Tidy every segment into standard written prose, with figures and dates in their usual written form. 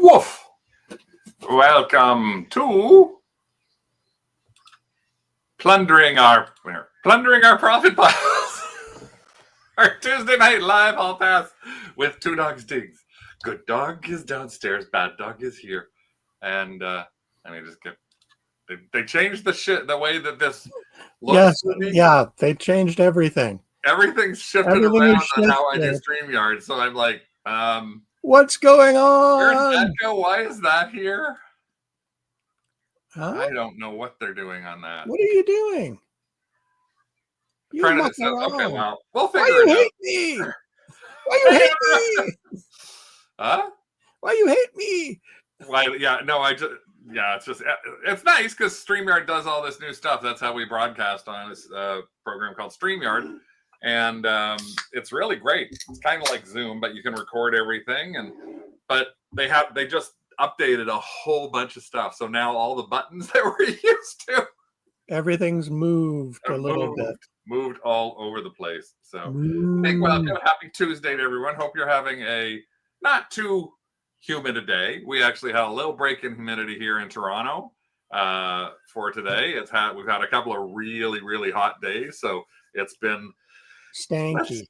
Woof! Welcome to plundering our profit piles. Our Tuesday night live hall pass with Two Dogs Digs. Good dog is downstairs, bad dog is here, and just get. They changed the way that this looks. Yes, they changed everything. Everything's shifted around on how I do StreamYard. So I'm like, what's going on? Where did that go? Why is that here? Huh? I don't know what they're doing on that. What are you doing? Okay, well, we'll figure it out. Why you hate me? Why you hate me? Huh? Why you hate me? Why? Yeah, no, it's nice because StreamYard does all this new stuff. That's how we broadcast on this program called StreamYard. And it's really great. It's kind of like Zoom, but you can record everything. But they just updated a whole bunch of stuff. So now all the buttons that we're used to, everything's moved a little bit. Moved all over the place. So big welcome. Happy Tuesday to everyone. Hope you're having a not too humid a day. We actually had a little break in humidity here in Toronto for today. We've had a couple of really, really hot days. So it's been stanky.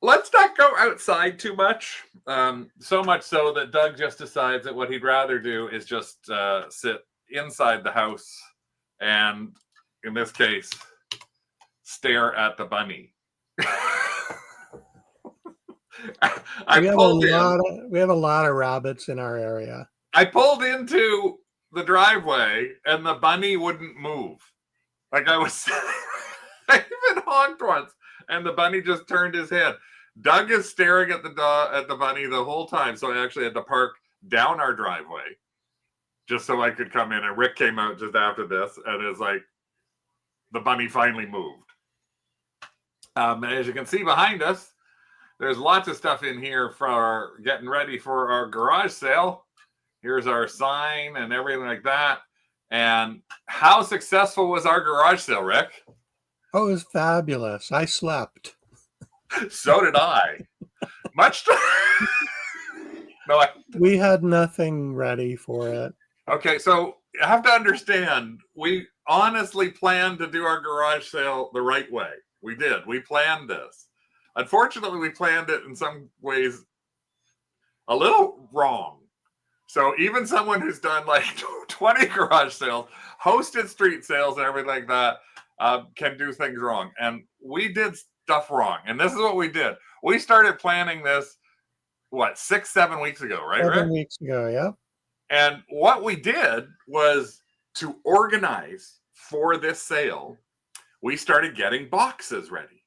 Let's not go outside too much. So much so that Doug just decides that what he'd rather do is just sit inside the house and, in this case, stare at the bunny. We have a lot of rabbits in our area. I pulled into the driveway and the bunny wouldn't move. Like I even honked once, and the bunny just turned his head. Doug is staring at the bunny the whole time, so I actually had to park down our driveway just so I could come in. And Rick came out just after this, and is like, the bunny finally moved. As you can see behind us, there's lots of stuff in here for getting ready for our garage sale. Here's our sign and everything like that. And how successful was our garage sale, Rick? Oh, it was fabulous. I slept. So did I. We had nothing ready for it. Okay, so I have to understand, we honestly planned to do our garage sale the right way. We did. We planned this. Unfortunately, we planned it in some ways a little wrong. So even someone who's done like 20 garage sales, hosted street sales and everything like that, can do things wrong. And we did stuff wrong. And this is what we did. We started planning this, 6-7 weeks ago, right? 7 weeks ago, yeah. And what we did was to organize for this sale, we started getting boxes ready.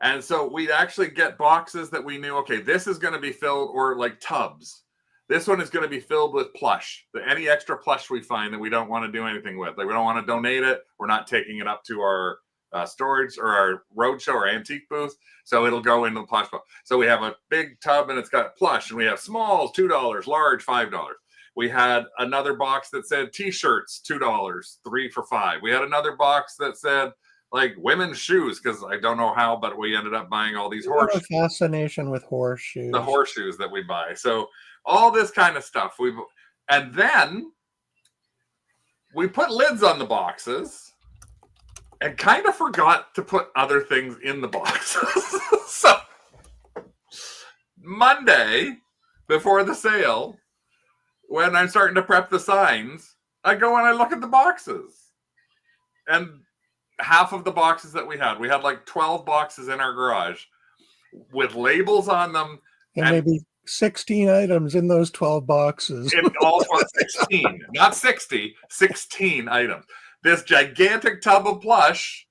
And so we'd actually get boxes that we knew, okay, this is going to be filled, or like tubs. This one is going to be filled with plush. Any extra plush we find that we don't want to do anything with, like we don't want to donate it, we're not taking it up to our storage or our roadshow or antique booth, so it'll go into the plush box. So we have a big tub and it's got plush, and we have smalls $2, large $5. We had another box that said t-shirts $2, 3 for $5. We had another box that said like women's shoes, because I don't know how, but we ended up buying all these horseshoes. Fascination with horseshoes. The horseshoes that we buy. So all this kind of stuff. And then we put lids on the boxes and kind of forgot to put other things in the boxes. So Monday, before the sale, when I'm starting to prep the signs, I go and I look at the boxes. And half of the boxes that we had like 12 boxes in our garage with labels on them. And maybe 16 items in those 12 boxes. In all 16, not 60, 16 items. This gigantic tub of plush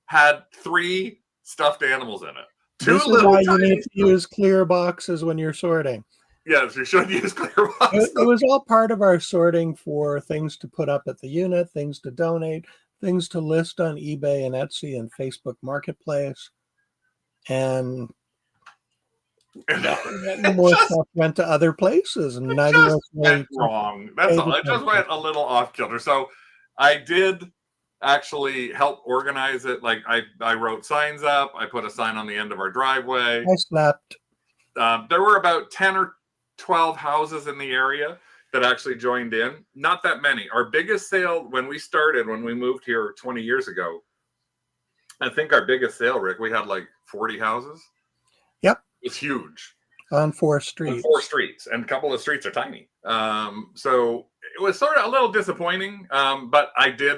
had 3 stuffed animals in it. This is why you need to use clear boxes when you're sorting. Yes, you should use clear boxes. It was all part of our sorting for things to put up at the unit, things to donate, things to list on eBay and Etsy and Facebook Marketplace. And more stuff went to other places, and neither of us went wrong. That's all. It just went a little off kilter. So I did actually help organize it. Like I wrote signs up. I put a sign on the end of our driveway. I slept. There were about 10 12 houses in the area that actually joined in. Not that many. Our biggest sale when we moved here 20 years ago, I think our biggest sale, Rick, we had like 40 houses. Yep. It's huge. On 4 streets. On 4 streets, and a couple of streets are tiny. So it was sort of a little disappointing. But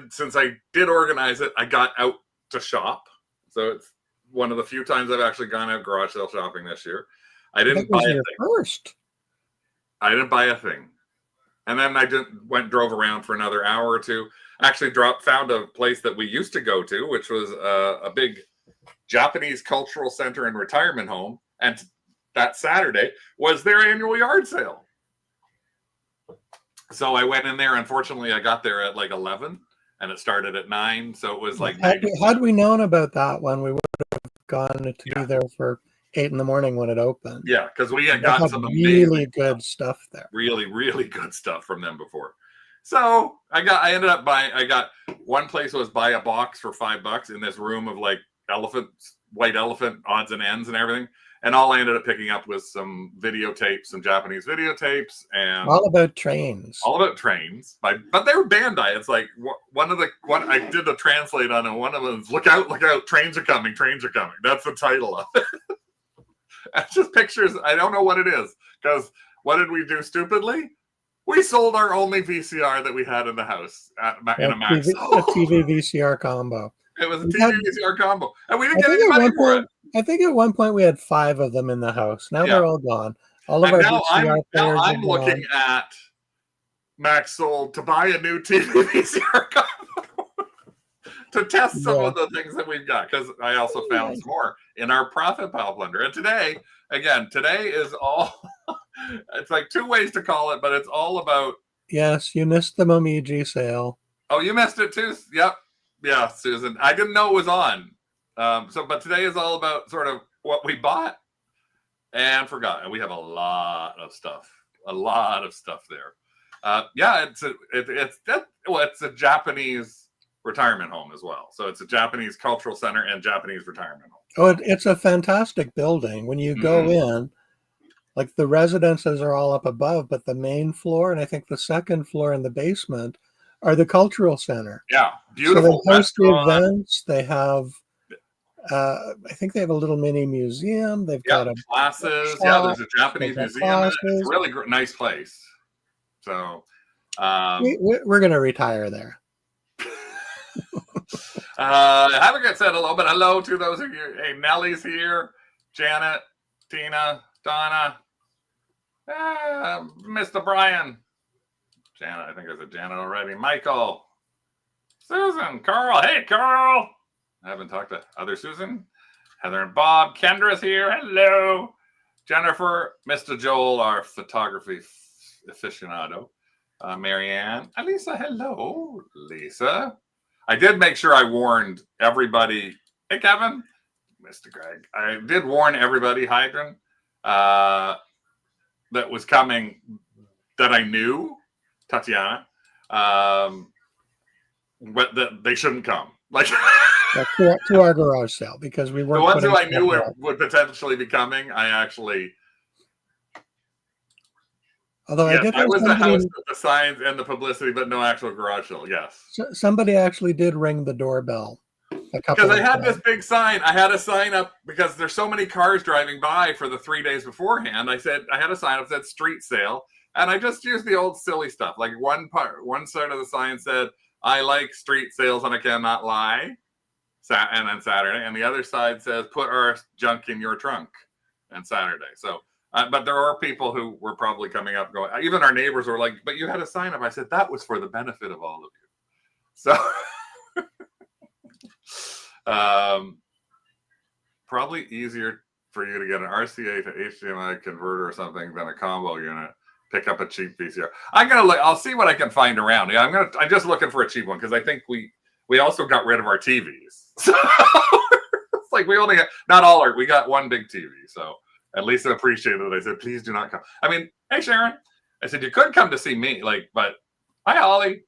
since I did organize it, I got out to shop. So it's one of the few times I've actually gone out garage sale shopping this year. I didn't buy a thing. First. I didn't buy a thing. And then I drove around for another hour or two. Actually found a place that we used to go to, which was a big Japanese cultural center and retirement home. And that Saturday was their annual yard sale. So I went in there. Unfortunately, I got there at like 11 and it started at 9. So it was like... Had we known about that one, we would have gone to be there for 8 in the morning when it opened. Yeah, because we had got some really good stuff there. Really, really good stuff from them before. So I ended up buying, I got one place was buy a box for $5 in this room of like white elephant odds and ends and everything. And all I ended up picking up was some videotapes, some Japanese videotapes, and all about trains. But they were Bandai. It's like one I did the translate on it. One of them is look out, trains are coming. That's the title of it. It's just pictures. I don't know what it is because what did we do stupidly? We sold our only VCR that we had in the house in a Max. A TV VCR combo. It was a TV VCR combo, and we didn't get any money for it. I think at one point we had 5 of them in the house. Now they're all gone. All of our VCR players I'm looking at Max sold to buy a new TV VCR combo to test some of the things that we've got, because I also found some more in our profit pile plunder. And today is all it's like 2 ways to call it, but it's all about... Yes, you missed the Momiji sale. Oh, you missed it too? Yep. Yeah, Susan. I didn't know it was on. But today is all about sort of what we bought and forgot. And we have a lot of stuff there. It's a Japanese retirement home as well. So it's a Japanese cultural center and Japanese retirement home. Oh, it's a fantastic building. When you go in, like the residences are all up above, but the main floor and I think the second floor and the basement are the cultural center. Yeah, beautiful. So they host the events. They have, I think they have a little mini museum. They've got classes. There's a Japanese museum. It's a really nice place. So we're going to retire there. Haven't got said hello, but hello to those of you. Hey, Nellie's here. Janet, Tina, Donna, Mr. Brian. Janet, I think I said Janet already. Michael, Susan, Carl. Hey, Carl. I haven't talked to other Susan. Heather and Bob. Kendra's here. Hello. Jennifer, Mr. Joel, our photography aficionado. Marianne. Lisa, hello. Lisa. I did make sure I warned everybody. Hey, Kevin. Mr. Greg. I did warn everybody, Hydron, that was coming, that I knew. Tatiana, but that they shouldn't come. Like to our garage sale, because we weren't. The ones who I knew would potentially be coming, I actually. Although I was the house with the signs and the publicity, but no actual garage sale. Yes, somebody actually did ring the doorbell. Because I had this big sign. I had a sign up because there's so many cars driving by for the 3 days beforehand. I had a sign up that said street sale. And I just used the old silly stuff. Like one side of the sign said, I like street sales and I cannot lie. And then Saturday. And the other side says, put our junk in your trunk. And Saturday. So, but there are people who were probably coming up going, even our neighbors were like, but you had a sign up. I said, that was for the benefit of all of you. So, probably easier for you to get an RCA to HDMI converter or something than a combo unit. Pick up a cheap VCR. I'll see what I can find around. Yeah, I'm just looking for a cheap one because I think we also got rid of our TVs. So it's like we only got we got one big TV. So at least I appreciated it. I said, please do not come. I mean, hey Sharon. I said you could come to see me, but hi Holly.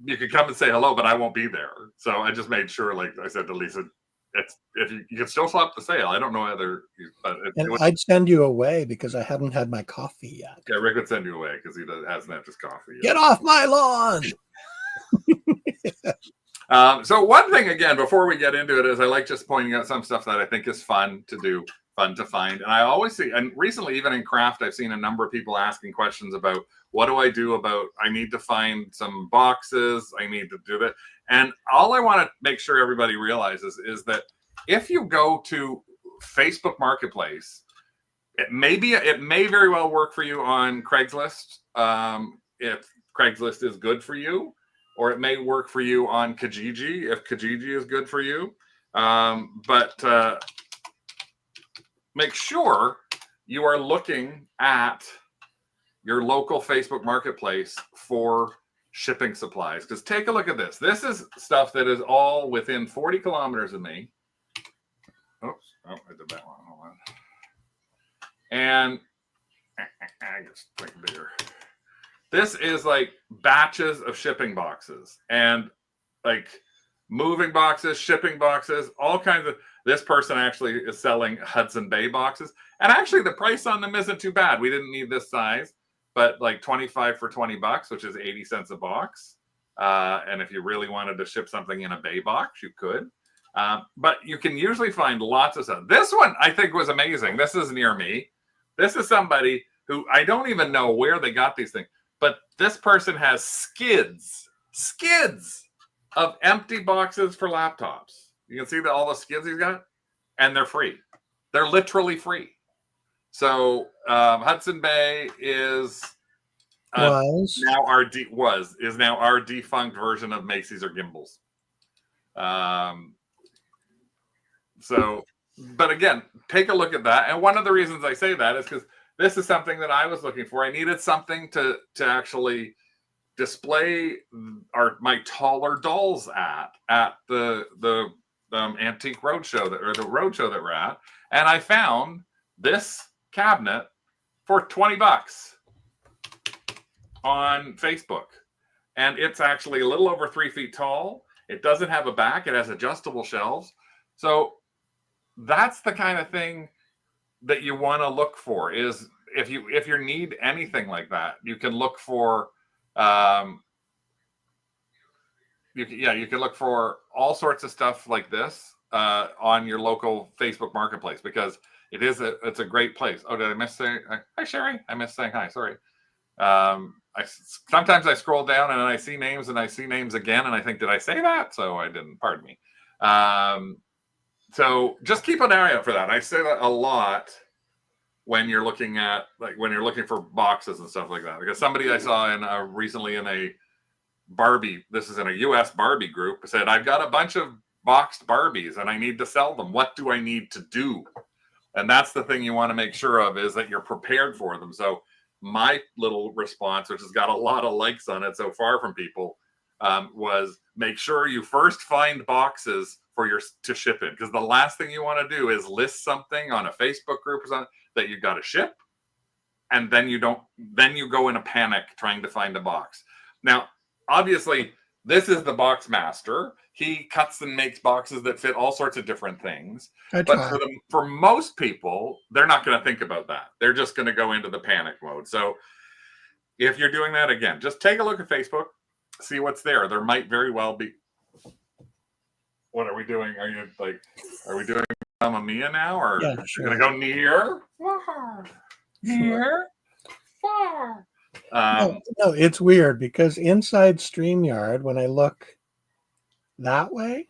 You could come and say hello, but I won't be there. So I just made sure, like I said to Lisa, it's if you can still swap the sale. I don't know whether, but And I'd send you away because I haven't had my coffee yet. yeah, Rick would send you away because he hasn't had his coffee yet. Get off my lawn! So one thing, again, before we get into it, is I like just pointing out some stuff that I think is fun to do, fun to find. And I always see, and recently, even in craft, I've seen a number of people asking questions about what do I do about, I need to find some boxes, I need to do that. And all I want to make sure everybody realizes is that if you go to Facebook Marketplace, it may very well work for you on Craigslist, if Craigslist is good for you, or it may work for you on Kijiji if Kijiji is good for you. But make sure you are looking at your local Facebook Marketplace for shipping supplies. Because take a look at this. This is stuff that is all within 40 kilometers of me. Oops. Oh, I did that one. Hold on. And I just make it bigger. This is like batches of shipping boxes and like moving boxes, shipping boxes, all kinds of. This person actually is selling Hudson Bay boxes. And actually the price on them isn't too bad. We didn't need this size, but like 25 for $20, which is 80 cents a box. And if you really wanted to ship something in a bay box, you could. But you can usually find lots of stuff. This one I think was amazing. This is near me. This is somebody who I don't even know where they got these things. But this person has skids of empty boxes for laptops. You can see all the skids he's got, and they're free. They're literally free. So Hudson Bay is now our defunct version of Macy's or Gimbals. So, but again, take a look at that. And one of the reasons I say that is because this is something that I was looking for. I needed something to actually display my taller dolls at the antique roadshow or the roadshow that we're at, and I found this cabinet for $20 on Facebook, and it's actually a little over 3 feet tall. It doesn't have a back. It has adjustable shelves. So that's the kind of thing that you want to look for. Is if you need anything like that, you can look for you can look for all sorts of stuff like this on your local Facebook Marketplace, because it's a great place. Oh, did I miss saying hi, Sherry? I missed saying hi. Sorry. Sometimes I scroll down and I see names again, and I think, did I say that? So I didn't. Pardon me. So just keep an eye out for that. I say that a lot when you're looking for boxes and stuff like that, because somebody I saw recently in a Barbie, this is in a US Barbie group, said, I've got a bunch of boxed Barbies and I need to sell them. What do I need to do? And that's the thing you want to make sure of, is that you're prepared for them. So my little response, which has got a lot of likes on it so far from people, was make sure you first find boxes to ship in, because the last thing you want to do is list something on a Facebook group or something that you got to ship, and then you go in a panic trying to find a box. Now, obviously, this is the box master. He cuts and makes boxes that fit all sorts of different things. But for most people, they're not going to think about that. They're just going to go into the panic mode. So if you're doing that, again, just take a look at Facebook, see what's there. There might very well be. What are we doing? Are we doing Mamma Mia now? Or yeah, sure. You're going to go near? Far. Near? Far. No, it's weird because inside StreamYard, when I look that way,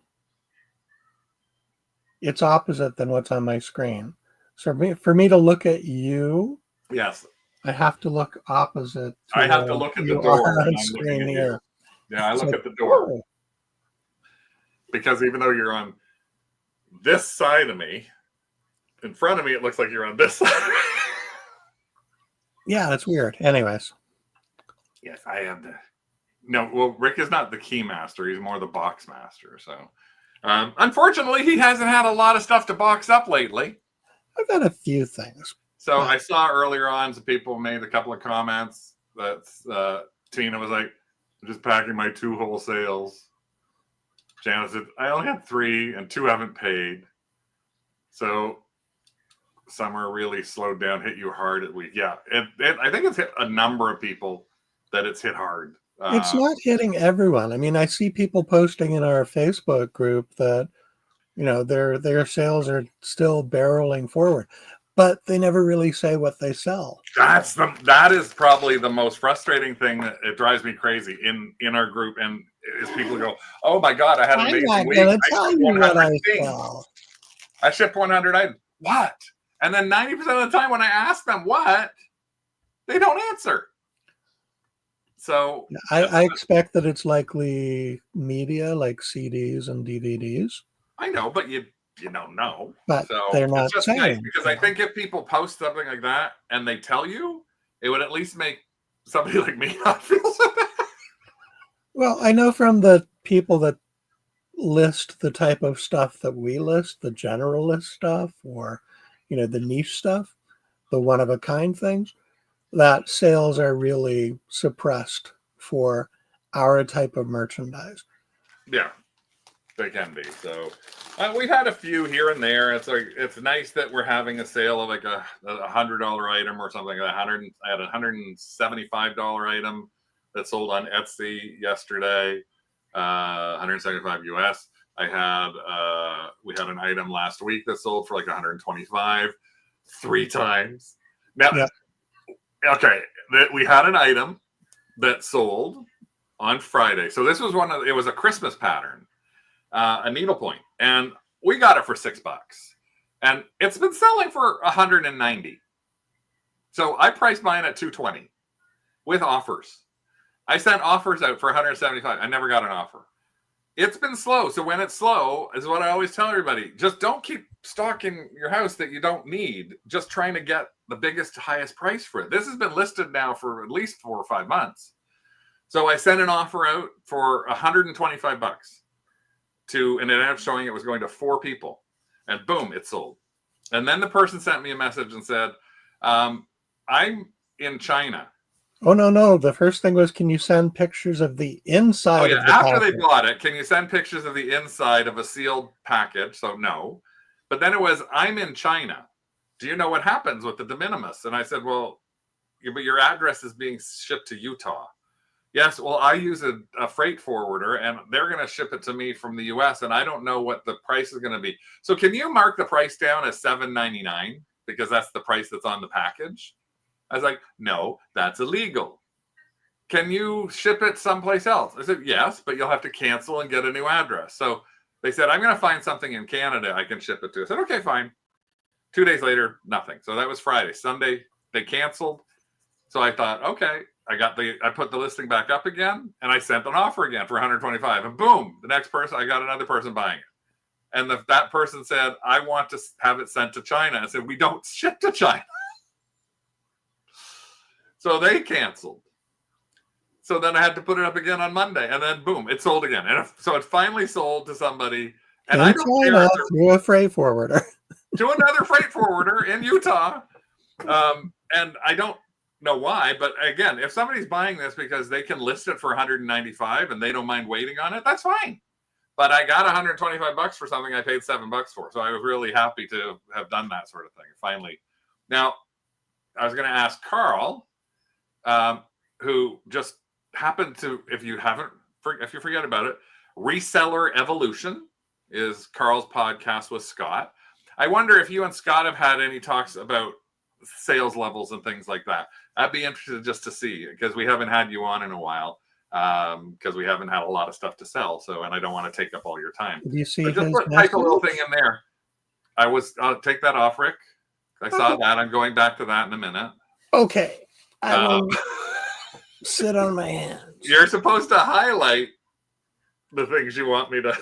it's opposite than what's on my screen. So for me to look at you, yes, I have to look opposite. I have to look at the door on screen here. Yeah, I look at the door. Because even though you're on this side of me, in front of me, it looks like you're on this side. Yeah, that's weird. Anyways. Yes, I am No, well, Rick is not the key master. He's more the box master. So, unfortunately, he hasn't had a lot of stuff to box up lately. I've got a few things. So I saw earlier on some people made a couple of comments that Tina was like, I'm just packing my 2 wholesales. Janice said, I only had 3 and 2 haven't paid. So summer really slowed down, hit you hard at week. Yeah, I think it's hit a number of people that it's hit hard. It's not hitting everyone. I mean, I see people posting in our Facebook group that, their sales are still barreling forward, but they never really say what they sell. That is probably the most frustrating thing. That it drives me crazy in our group, and is people go, "Oh my god, I had an amazing week. I'm not going to tell you what I sell. I shipped 100 items. What?" And then 90% of the time, when I ask them what, they don't answer. So I expect that it's likely media, like CDs and DVDs. I know, but you don't know. But so they're not it's just saying, nice because I think if people post something like that and they tell you, it would at least make somebody like me not feel so bad. Well, I know from the people that list the type of stuff that we list, the generalist stuff, or the niche stuff, the one-of-a-kind things, that sales are really suppressed for our type of merchandise. Yeah, they can be. So we've had a few here and there. It's nice that we're having a sale of like a $100 item or something. I had a $175 item that sold on Etsy yesterday, 175 US. We had an item last week that sold for like 125 3 times. Now, yeah. Okay, we had an item that sold on Friday. So this was it was a Christmas pattern, a needlepoint, and we got it for $6, and it's been selling for 190. So I priced mine at 220 with offers. I sent offers out for 175. I never got an offer. It's been slow. So when it's slow, is what I always tell everybody, just don't keep stocking your house that you don't need, just trying to get the biggest, highest price for it. This has been listed now for at least 4 or 5 months. So I sent an offer out for 125 bucks and it ended up showing it was going to 4 people, and boom, it sold. And then the person sent me a message and said, I'm in China. Oh, no. The first thing was, can you send pictures of the inside? Oh, yeah. Of the After package? they bought it, can you send pictures of the inside of a sealed package? So no. But then it was, I'm in China. Do you know what happens with the de minimis? And I said, well, but your address is being shipped to Utah. Yes, well, I use a freight forwarder, and they're going to ship it to me from the U.S., and I don't know what the price is going to be. So can you mark the price down as $7.99 because that's the price that's on the package? I was like, no, that's illegal. Can you ship it someplace else? I said, yes, but you'll have to cancel and get a new address. So they said, I'm going to find something in Canada I can ship it to. I said, okay, fine. 2 days later, nothing. So that was Friday. Sunday, they canceled. So I thought, okay, I put the listing back up again, and I sent an offer again for 125. And boom, the next person, I got another person buying it. And that person said, I want to have it sent to China. I said, we don't ship to China. So they canceled. So then I had to put it up again on Monday, and then boom, it sold again. And so it finally sold to somebody, and I don't care through a freight forwarder, to another freight forwarder in Utah. And I don't know why, but again, if somebody's buying this because they can list it for 195 and they don't mind waiting on it, that's fine. But I got 125 bucks for something I paid $7 for, so I was really happy to have done that sort of thing finally. Now, I was going to ask Carl, who just happened to, if you forget about it, Reseller Evolution is Carl's podcast with Scott. I wonder if you and Scott have had any talks about sales levels and things like that. I'd be interested just to see, because we haven't had you on in a while, because we haven't had a lot of stuff to sell. So, and I don't want to take up all your time. Do you see but just type a little thing in there. I'll take that off, Rick. I saw that. I'm going back to that in a minute. Okay. I will sit on my hands. You're supposed to highlight the things you want me to.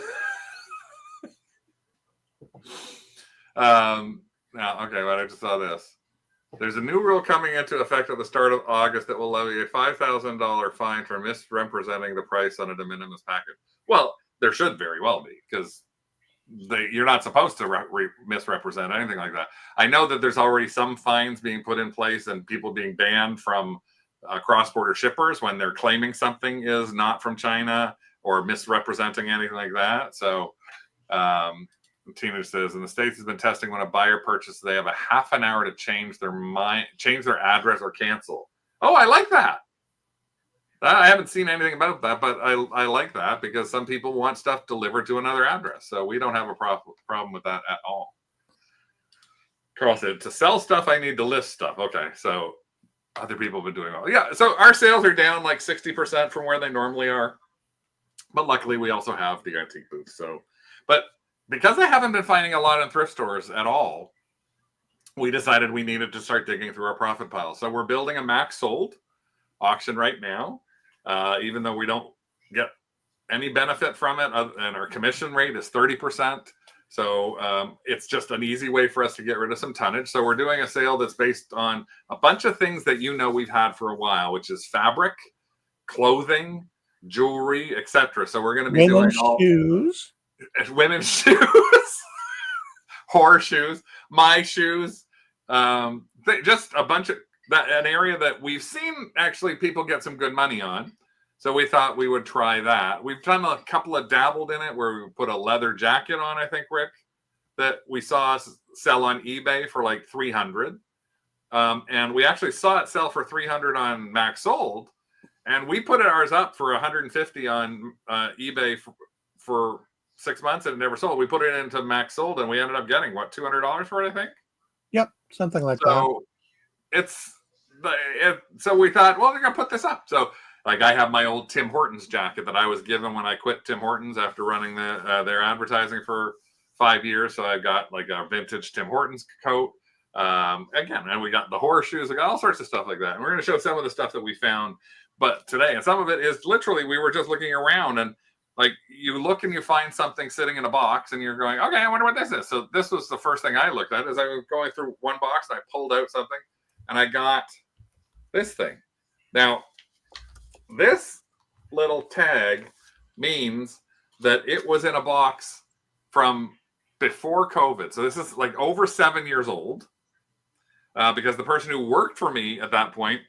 Now, okay, well, I just saw this. There's a new rule coming into effect at the start of August that will levy a $5,000 fine for misrepresenting the price on a de minimis package. Well, there should very well be, because you're not supposed to misrepresent anything like that. I know that there's already some fines being put in place and people being banned from cross-border shippers when they're claiming something is not from China or misrepresenting anything like that. So Tina says, in the States has been testing when a buyer purchases, they have a half an hour to change their address or cancel. Oh, I like that. I haven't seen anything about that, but I like that because some people want stuff delivered to another address. So we don't have a problem with that at all. Carl said, to sell stuff, I need to list stuff. Okay, so other people have been doing well. Yeah, so our sales are down like 60% from where they normally are. But luckily, we also have the antique booth. So, but because I haven't been finding a lot in thrift stores at all, we decided we needed to start digging through our profit pile. So we're building a max sold auction right now, even though we don't get any benefit from it, and our commission rate is 30%. So it's just an easy way for us to get rid of some tonnage. So we're doing a sale that's based on a bunch of things that we've had for a while, which is fabric, clothing, jewelry, etc. So we're going to be doing shoes, women's shoes, horseshoes, my shoes, just a bunch of an area that we've seen actually people get some good money on. So we thought we would try that. We've done a couple of dabbled in it where we put a leather jacket on, I think, Rick, that we saw sell on eBay for like $300. And we actually saw it sell for $300 on Max Sold. And we put ours up for $150 on eBay for 6 months and it never sold. We put it into Max Sold and we ended up getting, what, $200 for it, I think? Yep, something like that. So we thought, well, we're going to put this up. So like I have my old Tim Hortons jacket that I was given when I quit Tim Hortons after running their advertising for 5 years. So I've got like a vintage Tim Hortons coat. Again, and we got the horseshoes, we got all sorts of stuff like that. And we're going to show some of the stuff that we found but today. And some of it is literally, we were just looking around and like you look and you find something sitting in a box and you're going, okay, I wonder what this is. So this was the first thing I looked at as I was going through one box and I pulled out something and I got this thing. Now, this little tag means that it was in a box from before COVID. So this is like over 7 years old because the person who worked for me at that point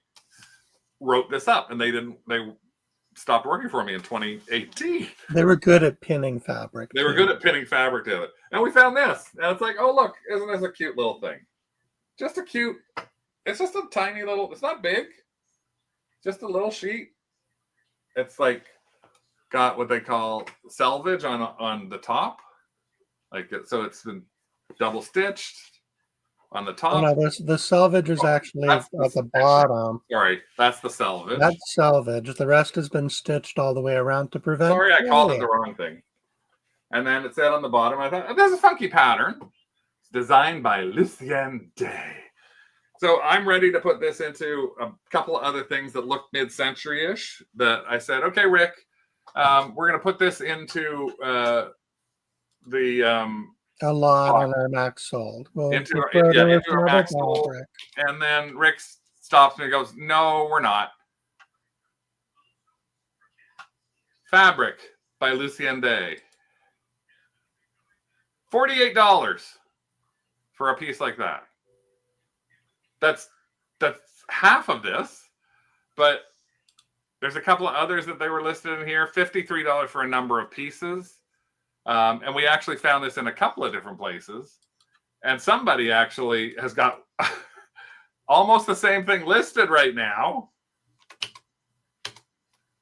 wrote this up and they stopped working for me in 2018. They were good at pinning fabric. They were good at pinning fabric to it. And we found this. And it's like, oh, look, isn't this a cute little thing? It's just a tiny little, it's not big. Just a little sheet. It's like got what they call selvage on the top. So it's been double stitched on the top. Oh, no, the selvage is actually at the bottom. Sorry, that's the selvage. That's selvage. The rest has been stitched all the way around to prevent. Sorry, I called it the wrong thing. And then it said on the bottom, I thought, there's a funky pattern. It's designed by Lucien Day. So I'm ready to put this into a couple of other things that look mid-century-ish that I said, okay, Rick, we're going to put this into a lot on our Max Sold. Into our Max Sold. And then Rick stops me and goes, no, we're not. Fabric by Lucien Day. $48 for a piece like that. That's half of this, but there's a couple of others that they were listed in here. $53 for a number of pieces. And we actually found this in a couple of different places. And somebody actually has got almost the same thing listed right now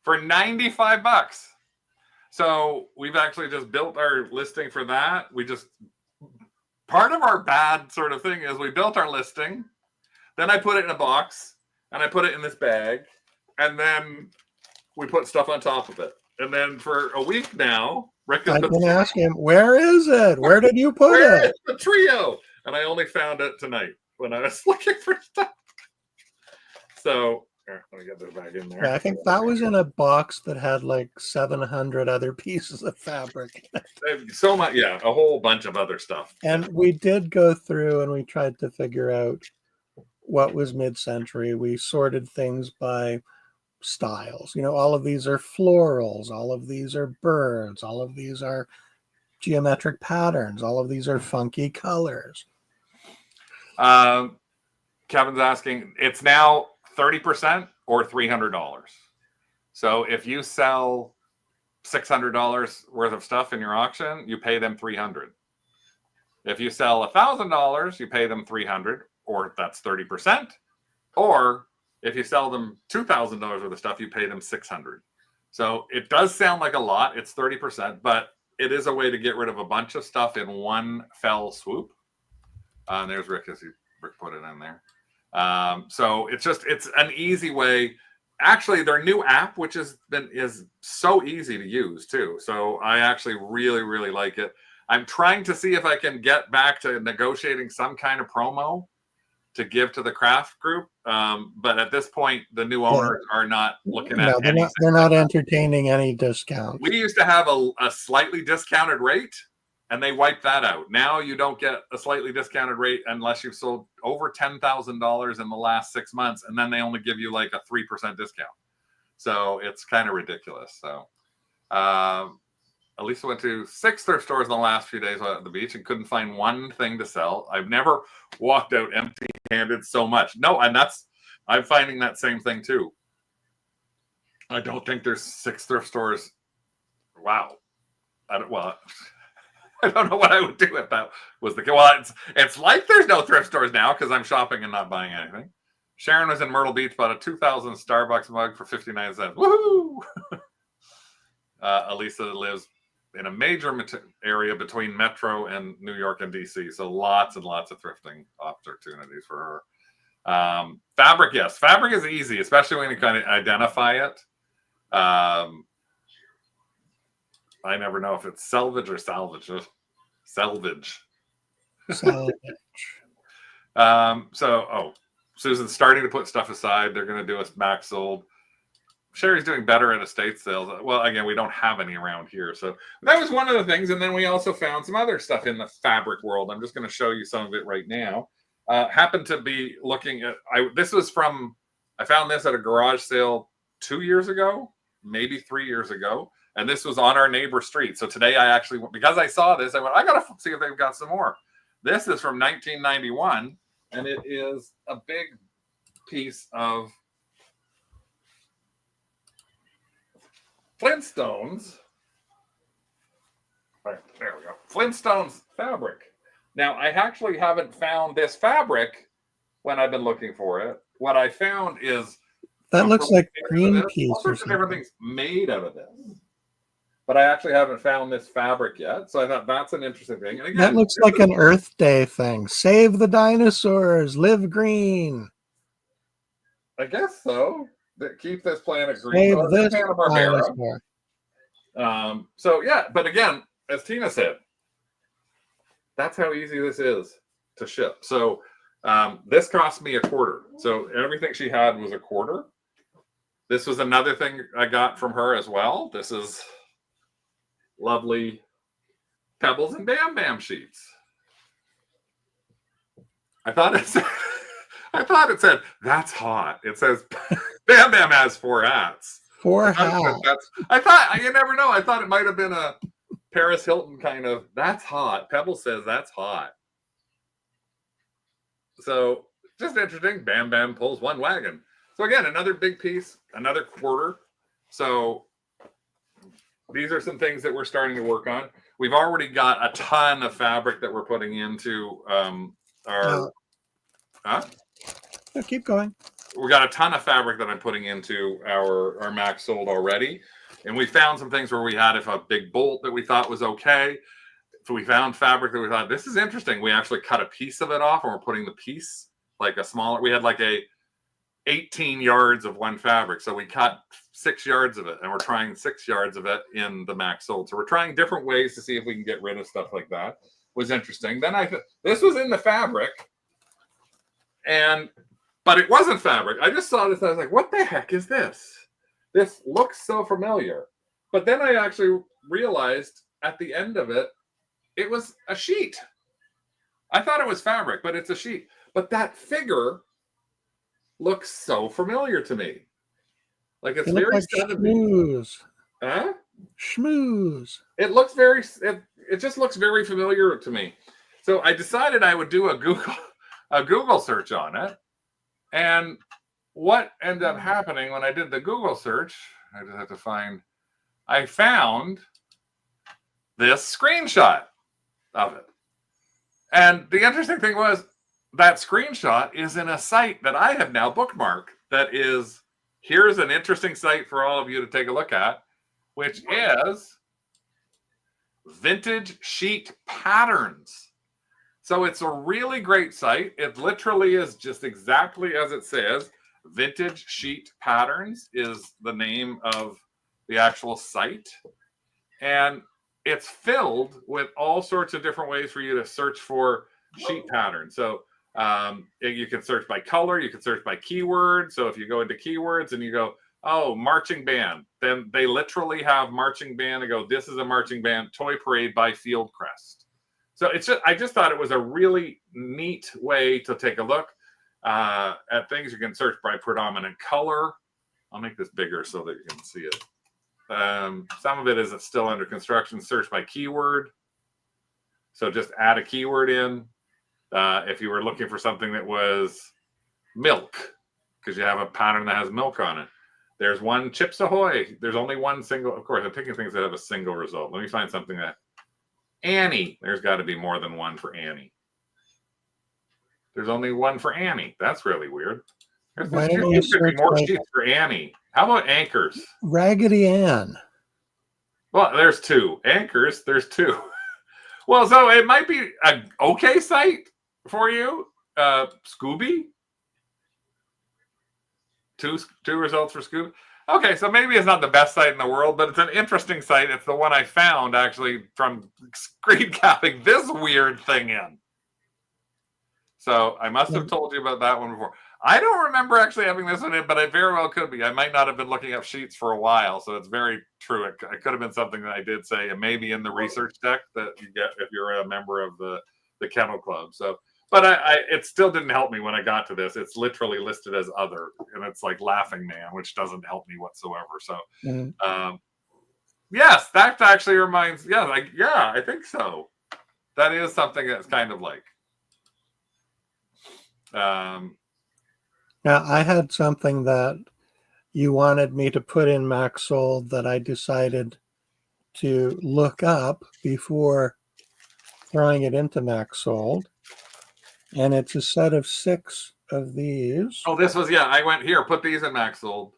for $95. So we've actually just built our listing for that. Part of our bad sort of thing is we built our listing. Then I put it in a box and I put it in this bag. And then we put stuff on top of it. And then for a week now, Rick has been asking him, where is it? Where did you put it? Is the trio? And I only found it tonight when I was looking for stuff. So here, let me get this back in there. Yeah, I think that was in a box that had like 700 other pieces of fabric. So much, yeah, a whole bunch of other stuff. And we did go through and we tried to figure out what was mid-century. We sorted things by styles. All of these are florals, all of these are birds, all of these are geometric patterns, all of these are funky colors. Kevin's asking, it's now 30% or $300. So if you sell $600 worth of stuff in your auction, you pay them $300. If you sell $1,000, you pay them $300, or that's 30%. Or if you sell them $2,000 worth of stuff, you pay them $600. So it does sound like a lot. It's 30%, but it is a way to get rid of a bunch of stuff in one fell swoop. There's Rick, as Rick put it in there. So it's an easy way. Actually, their new app, which is so easy to use too. So I actually really, really like it. I'm trying to see if I can get back to negotiating some kind of promo to give to the craft group. But at this point, the new owners are not looking at anything. They're not entertaining any discounts. We used to have a slightly discounted rate, and they wiped that out. Now you don't get a slightly discounted rate unless you've sold over $10,000 in the last 6 months, and then they only give you like a 3% discount. So it's kind of ridiculous. So Elisa went to 6 thrift stores in the last few days at the beach and couldn't find one thing to sell. I've never walked out empty-handed so much. No, and I'm finding that same thing too. I don't think there's 6 thrift stores. Wow. I don't know what I would do if that was the case. Well, it's like there's no thrift stores now because I'm shopping and not buying anything. Sharon was in Myrtle Beach, bought a 2000 Starbucks mug for 59 cents. Woohoo! Elisa lives in a major area between Metro and New York and DC. So lots and lots of thrifting opportunities for her. Fabric, yes. Fabric is easy, especially when you kind of identify it. I never know if it's selvage or salvage. Selvage. Susan's starting to put stuff aside. They're going to do a max sold. Sherry's doing better at estate sales. Well, again, we don't have any around here. So that was one of the things. And then we also found some other stuff in the fabric world. I'm just going to show you some of it right now. Happened to be looking at, I found this at a garage sale 2 years ago, maybe 3 years ago. And this was on our neighbor street. So today I actually, because I saw this, I went, I got to see if they've got some more. This is from 1991. And it is a big piece of Flintstones. Right, there we go. Flintstones fabric. Now, I actually haven't found this fabric when I've been looking for it. What I found is that looks like Greenpeace or something. Everything's made out of this. But I actually haven't found this fabric yet. So I thought that's an interesting thing. And again, that looks like an Earth Day thing. Save the dinosaurs. Live green. I guess so. Keep this planet green. Save this dinosaur. So yeah, but again, as Tina said, that's how easy this is to ship. So this cost me $0.25. So everything she had was $0.25. This was another thing I got from her as well. This is lovely Pebbles and Bam Bam sheets. I thought it said that's hot. It says Bam Bam has 4 hats. 4 hats. I thought, you never know. I thought it might have been a Paris Hilton kind of, that's hot. Pebbles says that's hot. So just interesting. Bam Bam pulls one wagon. So again, another big piece, another $0.25. So these are some things that we're starting to work on. We've already got a ton of fabric that we're putting into our... No, keep going. We got a ton of fabric that I'm putting into our max sold already. And we found some things where we had a big bolt that we thought was okay. So we found fabric that we thought, this is interesting. We actually cut a piece of it off and we're putting the piece, like a smaller, we had like 18 yards of one fabric. So we cut 6 yards of it and we're trying 6 yards of it in the max sold. So we're trying different ways to see if we can get rid of stuff like that. It was interesting. Then this was in the fabric. But it wasn't fabric. I just saw this. I was like, what the heck is this? This looks so familiar. But then I actually realized at the end of it, it was a sheet. I thought it was fabric, but it's a sheet. But that figure looks so familiar to me. Like it's very like schmooze. Huh? Schmooze. It looks very, it just looks very familiar to me. So I decided I would do a Google search on it. And what ended up happening when I did the Google search, I just have to find I found this screenshot of it. And the interesting thing was that screenshot is in a site that I have now bookmarked that is, here's an interesting site for all of you to take a look at, which is Vintage Sheet Patterns. So it's a really great site. It literally is just exactly as it says. Vintage Sheet Patterns is the name of the actual site. And it's filled with all sorts of different ways for you to search for sheet patterns. So you can search by color, you can search by keyword. So if you go into keywords and you go, oh, marching band, then they literally have marching band and go, this is a marching band toy parade by Fieldcrest. So it's just, I just thought it was a really neat way to take a look at things. You can search by predominant color. I'll make this bigger so that you can see it. Some of it is still under construction. Search by keyword. So just add a keyword in. If you were looking for something that was milk, because you have a pattern that has milk on it. There's one Chips Ahoy. There's only one single. Of course, I'm picking things that have a single result. Let me find something that Annie. There's got to be more than one for Annie. There's only one for Annie. That's really weird. There's more sheets for Annie. How about anchors? Raggedy Ann. Well, there's two. Anchors, there's two. Well, so it might be an okay site for you. Scooby. Two results for Scooby. Okay, so maybe it's not the best site in the world, but it's an interesting site. It's the one I found actually from screen capping this weird thing in. So I must have told you about that one before. I don't remember actually having this one in, but it very well could be. I might not have been looking up sheets for a while, so it's very true. It could have been something that I did say, and maybe in the research deck that you get if you're a member of the Kennel Club. So, but it still didn't help me when I got to this. It's literally listed as other, and it's like Laughing Man, which doesn't help me whatsoever. So, yes, that actually reminds. Yeah, I think so. That is something that's kind of like. Now, I had something that you wanted me to put in Max Sold that I decided to look up before throwing it into Max Sold. And it's a set of 6 of these. Oh, this was, I went here, put these in Max Sold.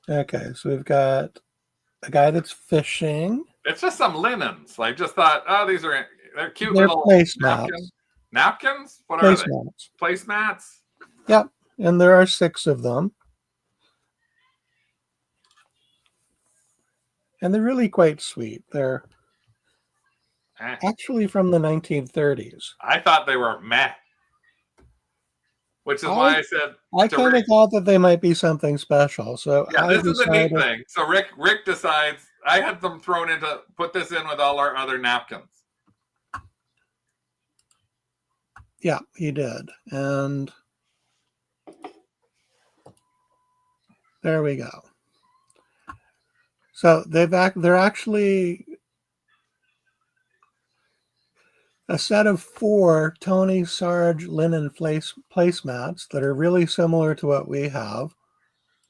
Okay, so we've got a guy that's fishing. It's just some linens. I just thought, oh, they're cute They're little placemats. Napkins? What are they? Placemats? Yep. And there are 6 of them. And they're really quite sweet. They're actually from the 1930s. I thought they were meh. Which is why I said... I kind of thought that they might be something special. So yeah, this is a neat thing. So Rick decides, I had them thrown into, put this in with all our other napkins. Yeah, he did. And there we go. So they're actually a set of 4 Tony Sarge linen placemats that are really similar to what we have,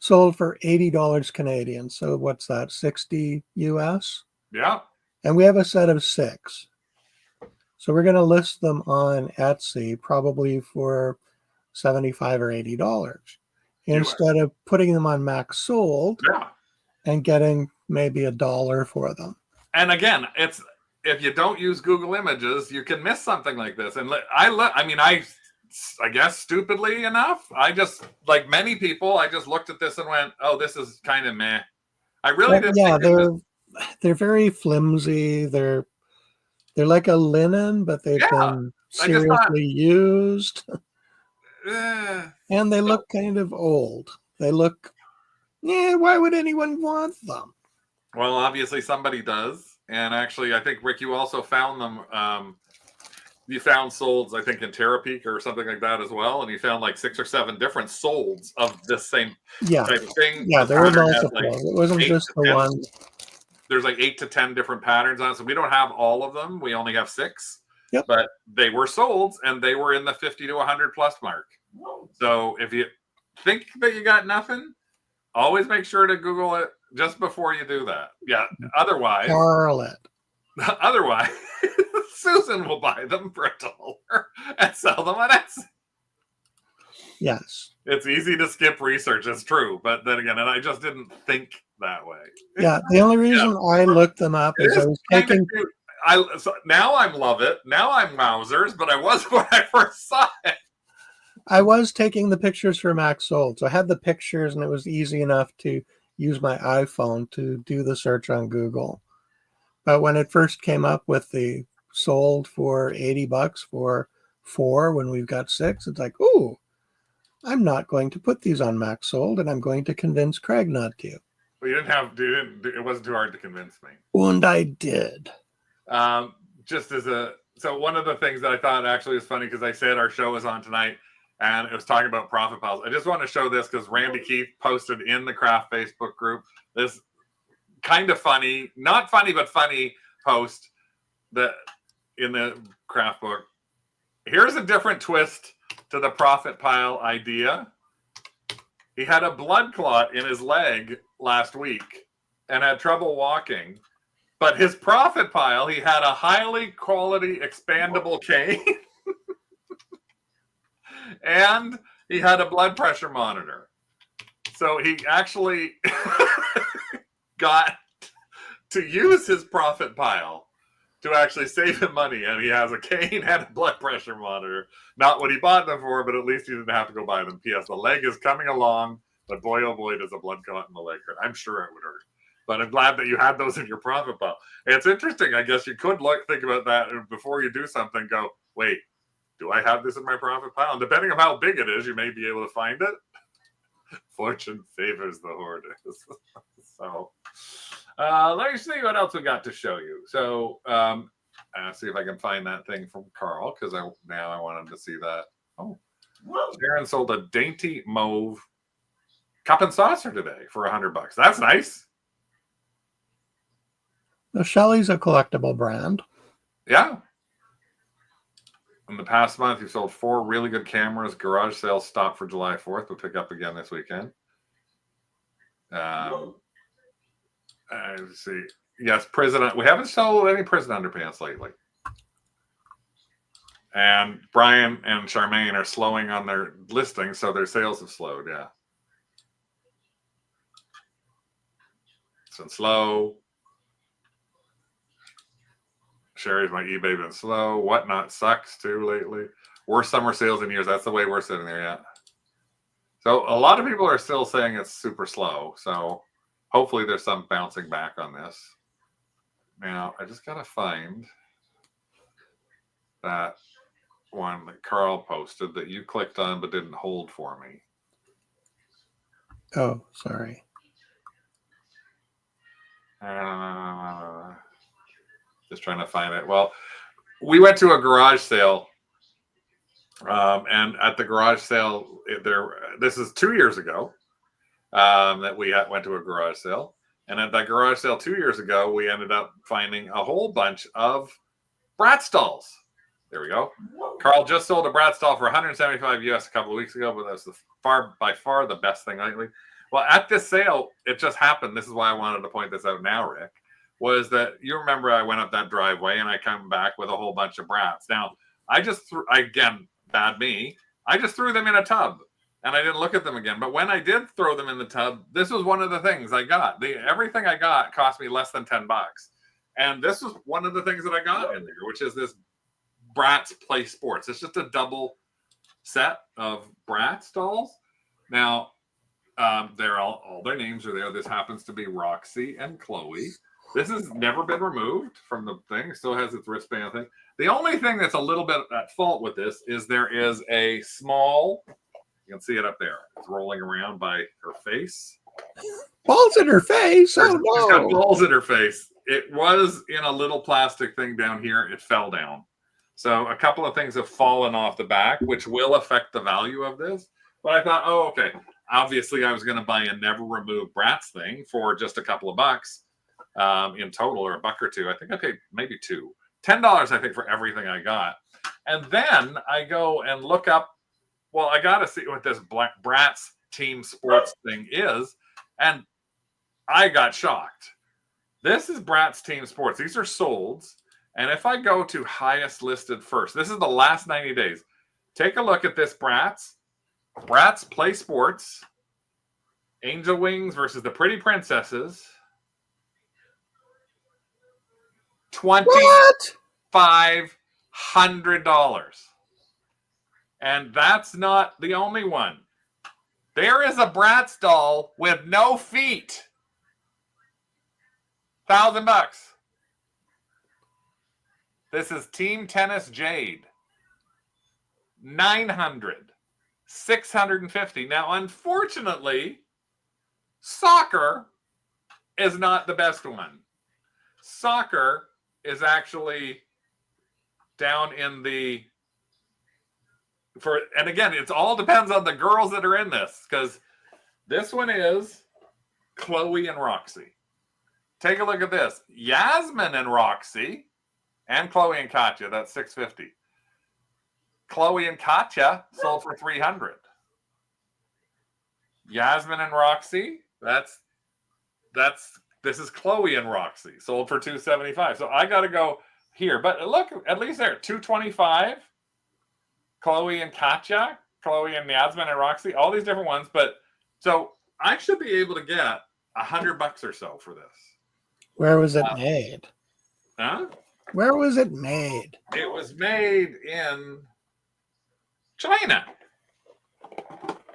sold for $80 Canadian. So what's that, 60 US? Yeah. And we have a set of 6. So we're going to list them on Etsy probably for $75 or $80 instead of putting them on Max Sold and getting maybe $1 for them. And again, it's if you don't use Google Images, you can miss something like this. And I guess stupidly enough, I just, like many people, I just looked at this and went, "Oh, this is kind of meh." I really didn't. Yeah, they're very flimsy. They're like a linen, but they've been seriously used. And they look kind of old. They look, why would anyone want them? Well, obviously somebody does. And actually, I think, Rick, you also found them. You found solds, I think, in Terapeak or something like that as well. And you found like 6 or 7 different solds of this same type of thing. Yeah, there were multiple. It wasn't just the one. There's like 8 to 10 different patterns on it. So we don't have all of them. We only have 6. Yep. But they were sold and they were in the 50 to 100 plus mark. So if you think that you got nothing, Always make sure to Google it just before you do that. Yeah. Otherwise, Charlotte. otherwise, Susan will buy them for $1 and sell them on Etsy. Yes. It's easy to skip research. It's true, but then again, and I just didn't think that way. Yeah. The only reason I looked them up is I was taking. So now I love it. Now I'm Mausers, but I wasn't when I first saw it. I was taking the pictures for Max Sold, so I had the pictures, and it was easy enough to use my iPhone to do the search on Google. But when it first came up with the sold for $80 for 4 when we've got 6, it's like, ooh, I'm not going to put these on Max Sold, and I'm going to convince Craig not to. Well, it wasn't too hard to convince me. And I did. So one of the things that I thought actually was funny, because I said our show was on tonight and it was talking about profit piles. I just want to show this because Randy Keith posted in the craft Facebook group this kind of funny, not funny, but funny post that in the craft book. Here's a different twist to the profit pile idea. He had a blood clot in his leg last week and had trouble walking. But his profit pile, he had a highly quality expandable cane. And he had a blood pressure monitor. So he actually got to use his profit pile to actually save him money. And he has a cane and a blood pressure monitor. Not what he bought them for, but at least he didn't have to go buy them. P.S. The leg is coming along, but boy, oh boy, does a blood clot in the leg hurt. I'm sure it would hurt. But I'm glad that you had those in your profit pile. It's interesting. I guess you could think about that before you do something. Go, wait, do I have this in my profit pile? And depending on how big it is, you may be able to find it. Fortune favors the hoarders. So let me see what else we got to show you. So see if I can find that thing from Carl, because I wanted to see that. Oh, Sharon sold a dainty mauve cup and saucer today for $100. That's nice. The Shelly's a collectible brand. Yeah. In the past month, you sold 4 really good cameras. Garage sales stopped for July 4th. We'll pick up again this weekend. Let's see. Yes, prison. We haven't sold any prison underpants lately. And Brian and Charmaine are slowing on their listings, so their sales have slowed. Yeah. It's been slow. Sherry's my eBay been slow. Whatnot sucks too lately. Worst summer sales in years. That's the way we're sitting there. Yeah. So a lot of people are still saying it's super slow. So hopefully there's some bouncing back on this. Now I just gotta find that one that Carl posted that you clicked on but didn't hold for me. Oh, sorry. Just trying to find it. Well, we went to a garage sale, and at the garage sale, this is 2 years ago that we went to a garage sale. And at that garage sale 2 years ago, we ended up finding a whole bunch of Bratz dolls. There we go. Carl just sold a Bratz doll for $175 US a couple of weeks ago, but that's by far the best thing lately. Well, at this sale, it just happened. This is why I wanted to point this out now, Rick. Was that you remember I went up that driveway and I come back with a whole bunch of Bratz. Now, I just again, bad me, I just threw them in a tub and I didn't look at them again. But when I did throw them in the tub, this was one of the things I got. Everything I got cost me less than $10. And this was one of the things that I got in there, which is this Bratz Play Sports. It's just a double set of Bratz dolls. Now, they're all their names are there. This happens to be Roxy and Chloe. This has never been removed from the thing. It still has its wristband thing. The only thing that's a little bit at fault with this is there is a small, you can see it up there. It's rolling around by her face. Balls in her face. Oh, no. She's got balls in her face. It was in a little plastic thing down here. It fell down. So a couple of things have fallen off the back, which will affect the value of this. But I thought, oh, okay. Obviously, I was going to buy a never remove Bratz thing for just a couple of bucks. In total, or $1 or $2. I think I paid maybe $10, I think, for everything I got. And then I go and look up, well, I got to see what this Bratz team sports thing is. And I got shocked. This is Bratz Team Sports. These are solds. And if I go to highest listed first, this is the last 90 days. Take a look at this Bratz. Bratz Play Sports. Angel Wings versus the Pretty Princesses. $2,500. And that's not the only one. There is a Bratz doll with no feet. $1,000. This is Team Tennis Jade. 900. 650. Now, unfortunately, soccer is not the best one. Soccer is actually down in the and again, it all depends on the girls that are in this, because this one is Chloe and Roxy. Take a look at this. Yasmin and Roxy and Chloe and Katya, that's $650. Chloe and Katya sold for $300. Yasmin and Roxy, this is Chloe and Roxy, sold for $275. So I got to go here, but look, at least there, $225. Chloe and Katya, Chloe and Yasmin and Roxy, all these different ones. But so I should be able to get $100 or so for this. Where was it made? Huh? Where was it made? It was made in China.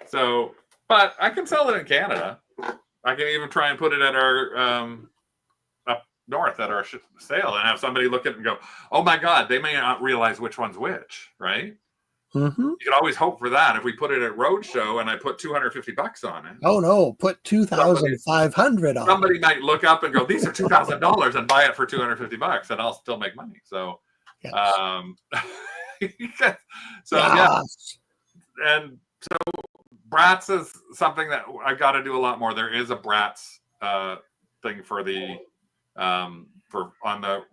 So, but I can sell it in Canada. I can even try and put it at our up north at our sale and have somebody look at it and go, "Oh my God!" They may not realize which one's which, right? Mm-hmm. You could always hope for that. If we put it at Roadshow and I put $250 on it. Oh no, put $2,500 on. Somebody might look up and go, "These are $2,000," and buy it for $250, and I'll still make money. So, yes. So yes. And so Bratz is something that I got to do a lot more. There is a Bratz thing for the for on the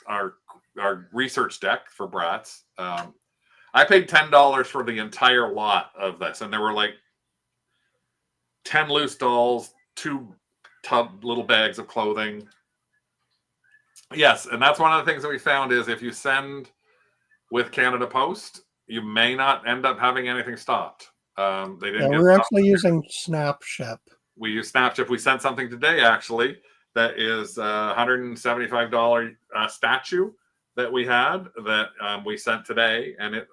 our research deck for Bratz. I paid $10 for the entire lot of this, and there were like 10 loose dolls, 2 little bags of clothing. Yes, and that's one of the things that we found is if you send with Canada Post, you may not end up having anything stopped. They didn't. Yeah, we're actually using Snapship. We use Snapship. We sent something today actually that is $175 statue that we had that we sent today, and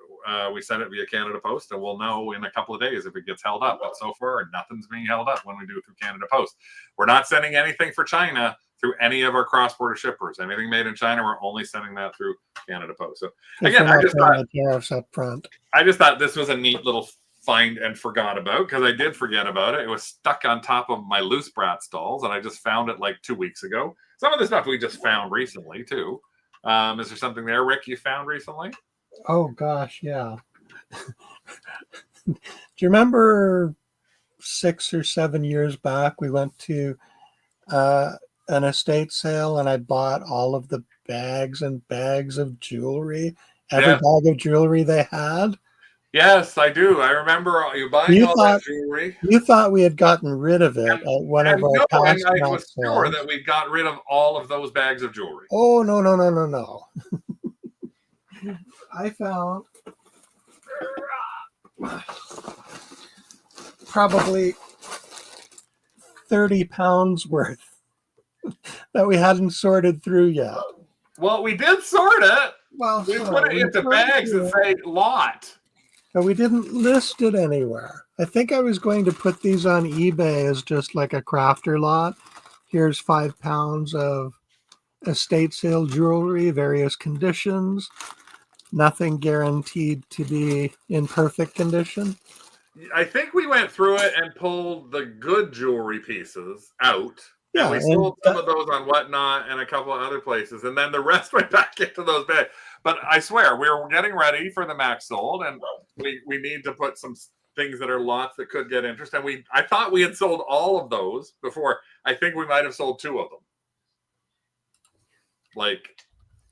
we sent it via Canada Post, and we'll know in a couple of days if it gets held up. But so far, nothing's being held up when we do it through Canada Post. We're not sending anything for China through any of our cross-border shippers. Anything made in China, we're only sending that through Canada Post. So again, I just thought tariffs up front. I just thought this was a neat little find and forgot about, because I did forget about it. It was stuck on top of my loose Bratz dolls, and I just found it like 2 weeks ago. Some of the stuff we just found recently too. Is there something there, Rick, you found recently? Oh gosh, yeah. Do you remember 6 or 7 years back we went to an estate sale and I bought all of the bags and bags of jewelry, every bag of jewelry they had? Yes, I do. I remember you buying all that jewelry. You thought we had gotten rid of it at one of our past I was sure that we got rid of all of those bags of jewelry. Oh, no. I found probably 30 pounds worth that we hadn't sorted through yet. Well, we did sort it. Well, we put it into bags and say lot. But we didn't list it anywhere. I think I was going to put these on eBay as just like a crafter lot. Here's 5 pounds of estate sale jewelry, various conditions. Nothing guaranteed to be in perfect condition. I think we went through it and pulled the good jewelry pieces out. Yeah, and we sold some of those on Whatnot and a couple of other places. And then the rest went back into those bags. But I swear, we were getting ready for the Max sold, and we need to put some things that are lots that could get interest. And I thought we had sold all of those before. I think we might have sold 2 of them.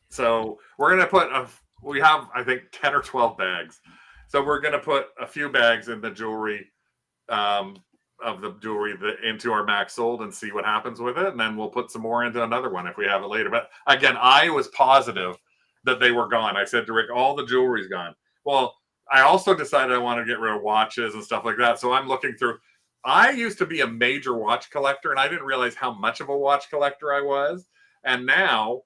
So we're going to put we have, I think, 10 or 12 bags. So we're going to put a few bags in the jewelry of the jewelry into our max sold and see what happens with it, and then we'll put some more into another one if we have it later. But again, I was positive that they were gone. I said to Rick, all the jewelry's gone. Well, I also decided I want to get rid of watches and stuff like that. So I'm looking through. I used to be a major watch collector, and I didn't realize how much of a watch collector I was. And now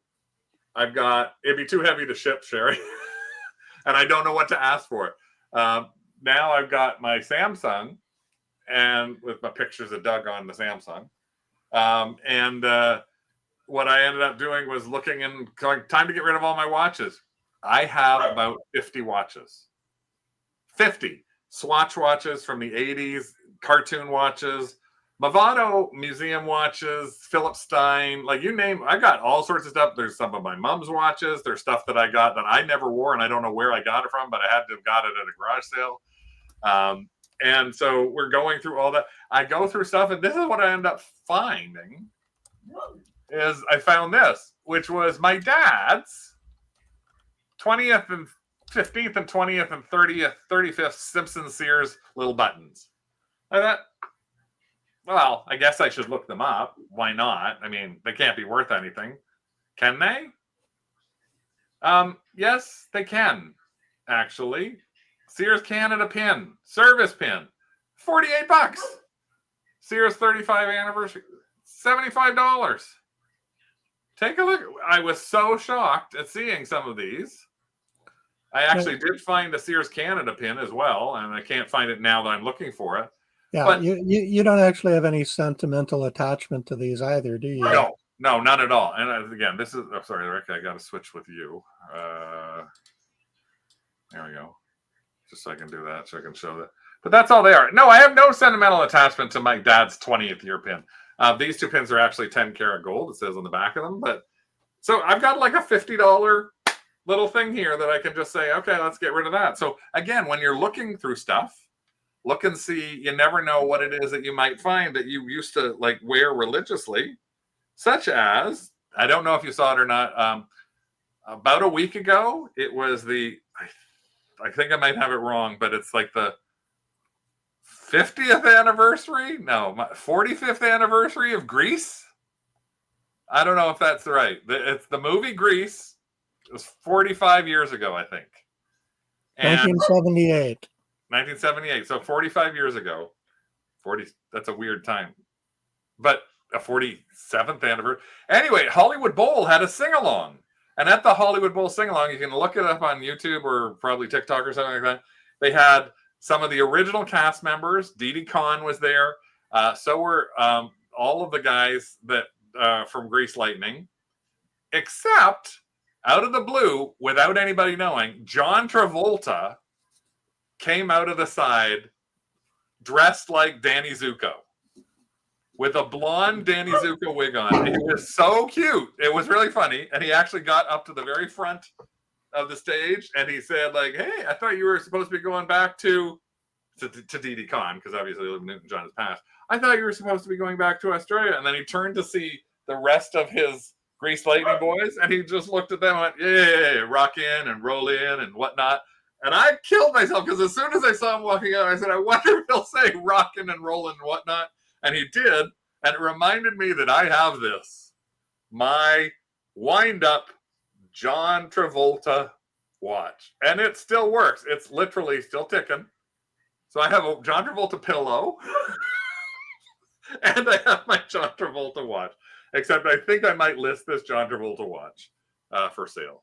I've got, it'd be too heavy to ship, Sherry. And I don't know what to ask for it. Now I've got my Samsung, and with my pictures of Doug on the Samsung. What I ended up doing was looking and going, time to get rid of all my watches. I have about 50 watches. 50 Swatch watches from the 80s, cartoon watches, Movado museum watches, Philip Stein, like you name, I got all sorts of stuff. There's some of my mom's watches. There's stuff that I got that I never wore, and I don't know where I got it from, but I had to have got it at a garage sale. And so we're going through all that. I go through stuff, and this is what I end up finding is I found this, which was my dad's 20th and 15th and 20th and 30th, 35th Simpson Sears little buttons. I thought, well, I guess I should look them up. Why not? I mean, they can't be worth anything. Can they? Yes, they can, actually. Sears Canada pin, service pin, $48. Sears 35 anniversary, $75. Take a look. I was so shocked at seeing some of these. I actually did find a Sears Canada pin as well, and I can't find it now that I'm looking for it. Yeah, but you don't actually have any sentimental attachment to these either, do you? No, none at all. And again, this is, oh, sorry, Rick, I got to switch with you. There we go. Just so I can do that, so I can show that. But that's all they are. No, I have no sentimental attachment to my dad's 20th year pin. These two pins are actually 10 karat gold. It says on the back of them. But so I've got like a $50 little thing here that I can just say, okay, let's get rid of that. So again, when you're looking through stuff, look and see. You never know what it is that you might find that you used to like wear religiously, such as, I don't know if you saw it or not. About a week ago, it was I think I might have it wrong, but it's like the 50th anniversary? No, 45th anniversary of Grease. I don't know if that's right. It's the movie Grease. It was 45 years ago, I think. And 1978. 1978. So 45 years ago. 40. That's a weird time. But a 47th anniversary. Anyway, Hollywood Bowl had a sing-along. And at the Hollywood Bowl sing-along, you can look it up on YouTube or probably TikTok or something like that. They had some of the original cast members. Didi Khan was there. So were all of the guys that from Grease Lightning. Except, out of the blue, without anybody knowing, John Travolta came out of the side dressed like Danny Zuko with a blonde Danny Zuko wig on. He was so cute. It was really funny. And he actually got up to the very front of the stage and he said, like, hey, I thought you were supposed to be going back to Didi Khan, because obviously Newton John has passed. I thought you were supposed to be going back to Australia. And then he turned to see the rest of his Grease Lightning boys, and he just looked at them and went, yeah, rock in and roll in and whatnot. And I killed myself because as soon as I saw him walking out, I said, I wonder if he'll say rockin' and rollin' and whatnot. And he did. And it reminded me that I have this, my wind-up John Travolta watch. And it still works. It's literally still ticking. So I have a John Travolta pillow. And I have my John Travolta watch. Except I think I might list this John Travolta watch for sale.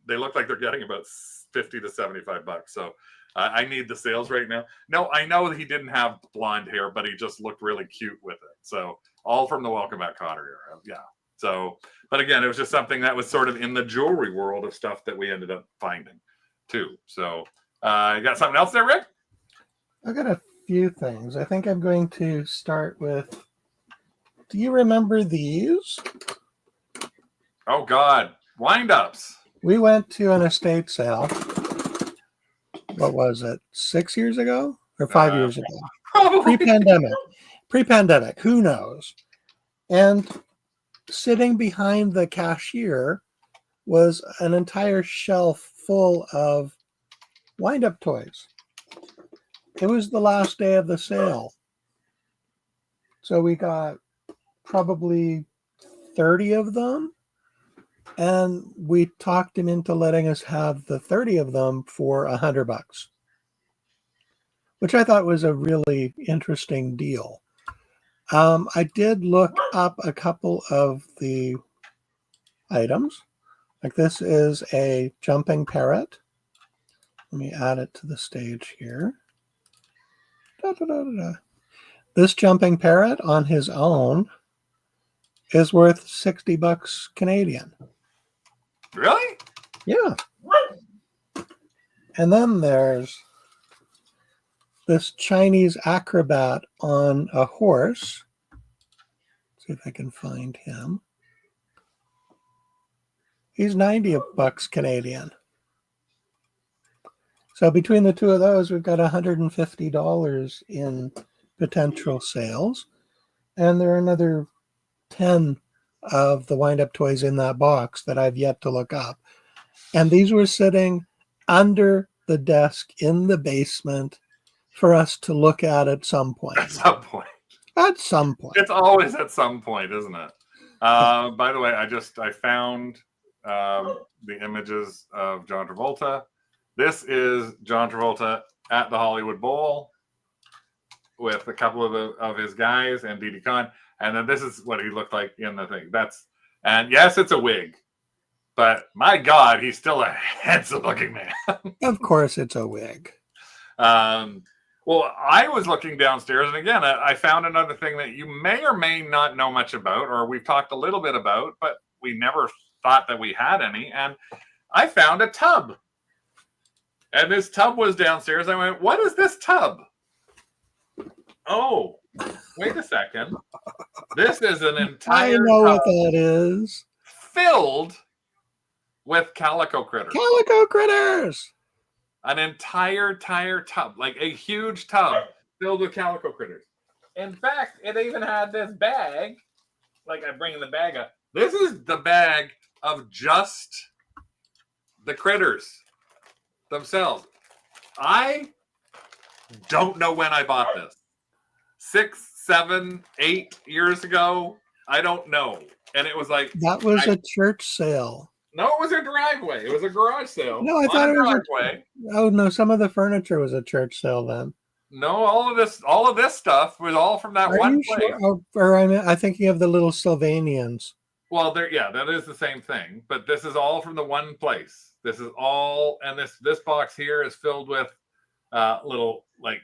They look like they're getting about $50 to $75. So I need the sales right now. No, I know that he didn't have blonde hair, but he just looked really cute with it. So all from the Welcome Back Kotter era. Yeah. So, but again, it was just something that was sort of in the jewelry world of stuff that we ended up finding too. So you got something else there, Rick? I got a few things. I think I'm going to start with, do you remember these? Oh, God. Wind-ups. We went to an estate sale. What was it? 6 years ago or 5 years ago? Probably. Pre-pandemic. Who knows? And sitting behind the cashier was an entire shelf full of wind-up toys. It was the last day of the sale. So we got probably 30 of them. And we talked him into letting us have the 30 of them for $100, which I thought was a really interesting deal. I did look up a couple of the items. Like this is a jumping parrot. Let me add it to the stage here. Da, da, da, da. This jumping parrot on his own is worth $60 Canadian. Really? Yeah. And then there's this Chinese acrobat on a horse. Let's see if I can find him. He's $90 Canadian. So between the two of those, we've got $150 in potential sales. And there are another 10 of the wind-up toys in that box that I've yet to look up. And these were sitting under the desk in the basement for us to look at some point. At some point. At some point. It's always at some point, isn't it? By the way, I found the images of John Travolta. This is John Travolta at the Hollywood Bowl with a couple of his guys and Didi Khan. And then this is what he looked like in the thing. And yes, it's a wig. But my God, he's still a handsome-looking man. Of course it's a wig. Well, I was looking downstairs, and again, I found another thing that you may or may not know much about, or we've talked a little bit about, but we never thought that we had any. And I found a tub. And this tub was downstairs. I went, what is this tub? Oh, wait a second. This is an entire I know tub what that is. filled with calico critters. Calico critters! An entire tub, like a huge tub filled with calico critters. In fact, it even had this bag. Like I'm bringing the bag up. This is the bag of just the critters themselves. I don't know when I bought this. 6, 7, 8 years ago. I don't know. And it was like that was a church sale. No, it was a driveway. It was a garage sale. No, I thought it was driveway. Oh no, some of the furniture was a church sale then. No, all of this stuff was all from that one place. Sure? Oh, or I'm thinking of the little Sylvanians. Well, that is the same thing, but this is all from the one place. This is all, and this box here is filled with little like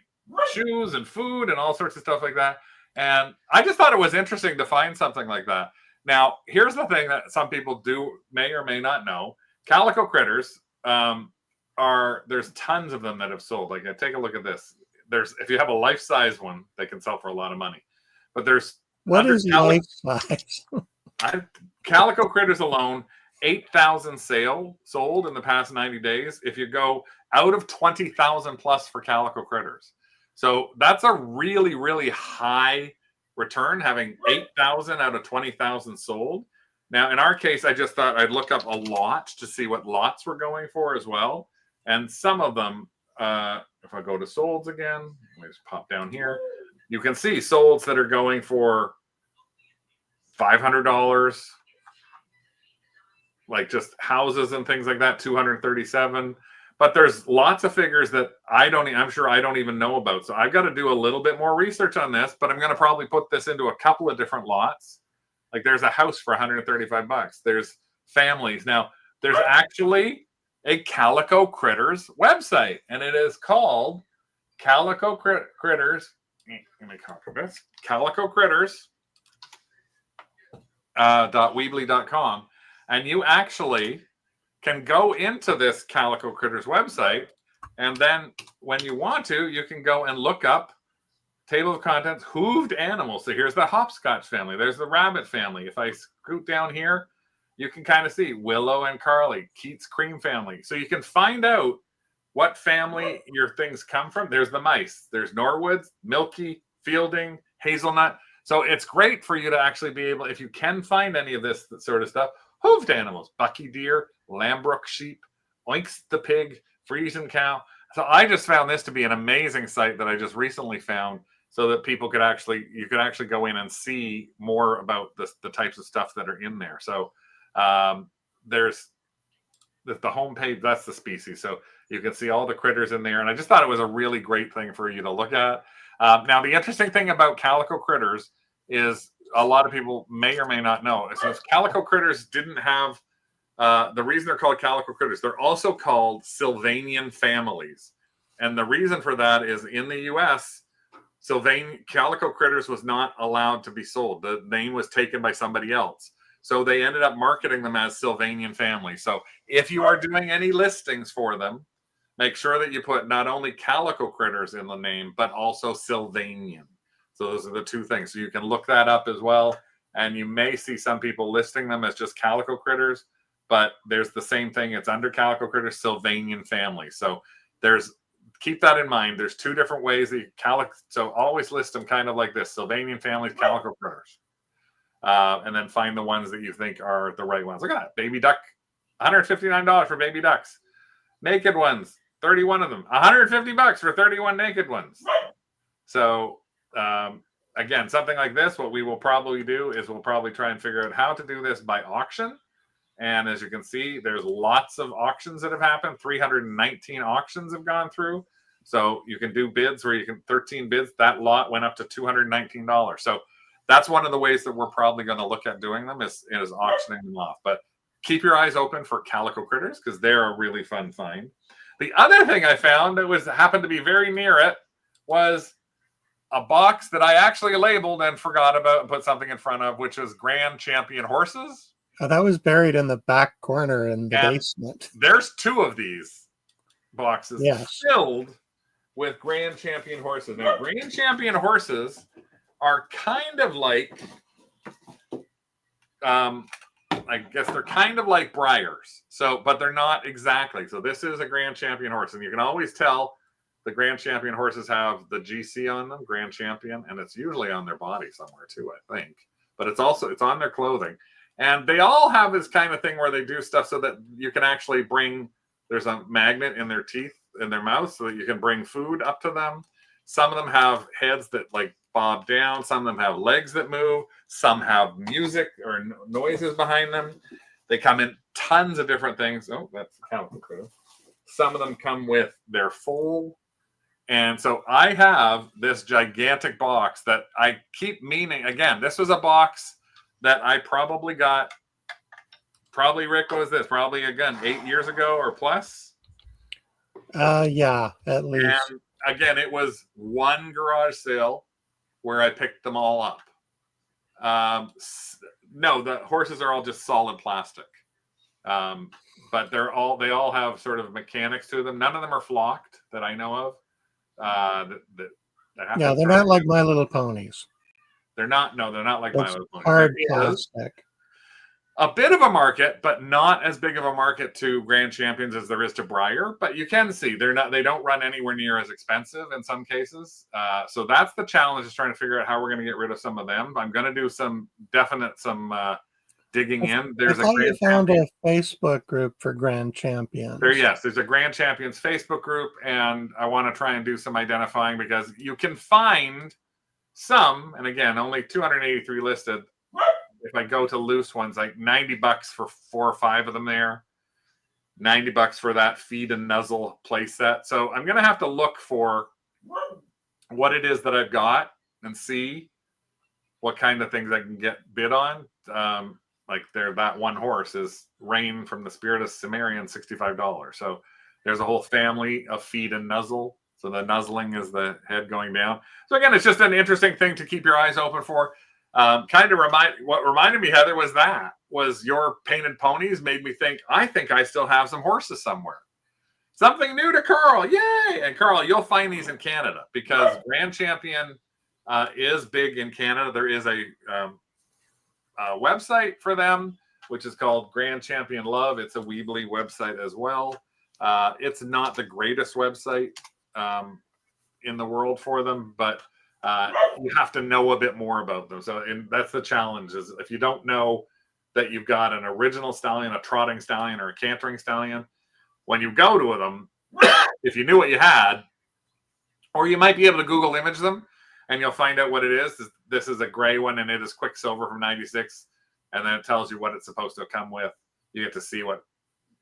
shoes and food and all sorts of stuff like that. And I just thought it was interesting to find something like that. Now, here's the thing that some people may or may not know. Calico critters there's tons of them that have sold. Like, take a look at this. If you have a life-size one, they can sell for a lot of money. But there's what is life-size? Calico critters alone, 8,000 sold in the past 90 days. If you go out of 20,000 plus for calico critters, so that's a really, really high return, having 8,000 out of 20,000 sold. Now, in our case, I just thought I'd look up a lot to see what lots we're going for as well. And some of them, if I go to solds again, let me just pop down here. You can see solds that are going for $500, like just houses and things like that, 237. But there's lots of figures that I'm sure I don't even know about. So I've got to do a little bit more research on this, but I'm going to probably put this into a couple of different lots. Like there's a house for $135. There's families. Now, there's actually a Calico Critters website, and it is called Calico Critters. Let me copy this. Calico Critters. .weebly.com. And you actually can go into this Calico Critters website, and then when you want to, you can go and look up table of contents, hooved animals. So here's the hopscotch family. There's the rabbit family. If I scoot down here, you can kind of see Willow and Carly, Keats Cream family. So you can find out what family your things come from. There's the mice. There's Norwoods, Milky, Fielding, Hazelnut. So it's great for you to actually be able, if you can find any of this sort of stuff, hooved animals, Bucky deer, Lambrook sheep, Oinks the pig, Friesian cow. So I just found this to be an amazing site that I just recently found. so that people could actually go in and see more about the types of stuff that are in there. So there's the homepage, that's the species. So you can see all the critters in there. And I just thought it was a really great thing for you to look at. Now, the interesting thing about calico critters is a lot of people may or may not know. So calico critters didn't have, the reason they're called calico critters, they're also called Sylvanian families. And the reason for that is in the US, calico critters was not allowed to be sold. The name was taken by somebody else. So they ended up marketing them as Sylvanian families. So if you are doing any listings for them, make sure that you put not only calico critters in the name, but also Sylvanian. So those are the two things. So you can look that up as well. And you may see some people listing them as just calico critters, but there's the same thing. It's under calico critters, Sylvanian family. So keep that in mind. There's two different ways that so always list them kind of like this: Sylvanian families, calico critters. And then find the ones that you think are the right ones. Look at that. Baby duck, $159 for baby ducks. Naked ones, 31 of them. $150 for 31 naked ones. So again, something like this, what we will probably do is we'll probably try and figure out how to do this by auction. And as you can see, there's lots of auctions that have happened. 319 auctions have gone through. So you can do bids where 13 bids. That lot went up to $219. So that's one of the ways that we're probably going to look at doing them is auctioning them off. But keep your eyes open for calico critters because they're a really fun find. The other thing I found that happened to be very near it was a box that I actually labeled and forgot about and put something in front of, which was Grand Champion horses. Oh, that was buried in the back corner in the basement. There's two of these boxes filled with Grand Champion horses. Now, Grand Champion horses are kind of like, I guess they're kind of like Briars. So, but they're not exactly. So this is a Grand Champion horse, and you can always tell the Grand Champion horses have the GC on them, Grand Champion, and it's usually on their body somewhere too, I think. But it's on their clothing. And they all have this kind of thing where they do stuff so that you can actually there's a magnet in their teeth, in their mouth, so that you can bring food up to them. Some of them have heads that like bob down. Some of them have legs that move. Some have music or noises behind them. They come in tons of different things. Oh, that's kind of cool. Some of them come with their foal. And so I have this gigantic box that I keep meaning. Again, this was a box that I probably got. Rick, was this? Probably, again, 8 years ago or plus. Yeah, at least. And again, it was one garage sale where I picked them all up. No, the horses are all just solid plastic. But they all have sort of mechanics to them. None of them are flocked that I know of. Yeah, they're not like My Little Ponies. They're not. No, they're not like My Little Ponies. Hard plastic. A bit of a market, but not as big of a market to Grand Champions as there is to Briar. But you can see they don't run anywhere near as expensive in some cases. So that's the challenge, is trying to figure out how we're going to get rid of some of them. I'm going to do some digging in. There's you found a Facebook group for Grand Champions. There's a Grand Champions Facebook group, and I want to try and do some identifying because you can find some, and again, only 283 listed. If I go to loose ones, like $90 for 4 or 5 of them there, $90 for that feed and nuzzle play set. So I'm going to have to look for what it is that I've got and see what kind of things I can get bid on. Like that one horse is Rain from the Spirit of Cimmerian, $65. So there's a whole family of feed and nuzzle. So the nuzzling is the head going down. So again, it's just an interesting thing to keep your eyes open for. What reminded me, Heather, was your painted ponies made me think I still have some horses somewhere. Something new to Carl. Yay! And Carl, you'll find these in Canada because Grand Champion is big in Canada. There is a website for them, which is called Grand Champion Love. It's a Weebly website as well. It's not the greatest website in the world for them, but you have to know a bit more about them. So that's the challenge, is if you don't know that you've got an original stallion, a trotting stallion, or a cantering stallion, when you go to them, if you knew what you had, or you might be able to Google image them, and you'll find out what it is. This is a gray one, and it is Quicksilver from '96, and then it tells you what it's supposed to come with. You get to see what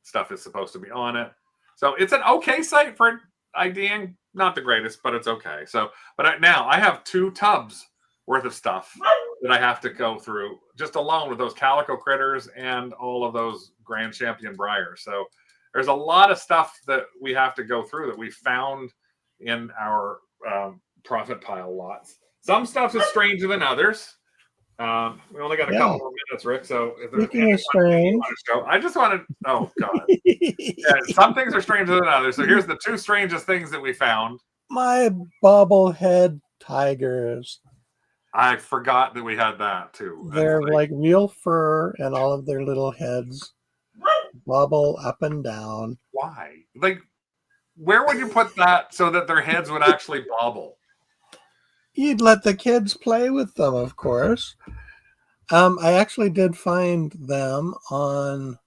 stuff is supposed to be on it. So it's an okay site for IDing. Not the greatest, but it's okay. So, but now I have 2 tubs worth of stuff that I have to go through just alone with those calico critters and all of those Grand Champion briars. So there's a lot of stuff that we have to go through that we found in our profit pile lots. Some stuff is stranger than others. We only got a couple more minutes, Rick. So if there's Speaking of strange, I just want to. Oh God! Yeah, some things are stranger than others. So here's the 2 strangest things that we found. My bobblehead tigers. I forgot that we had that too. They're like real fur, and all of their little heads bobble up and down. Why? Like, where would you put that so that their heads would actually bobble? You'd let the kids play with them, of course. I actually did find them on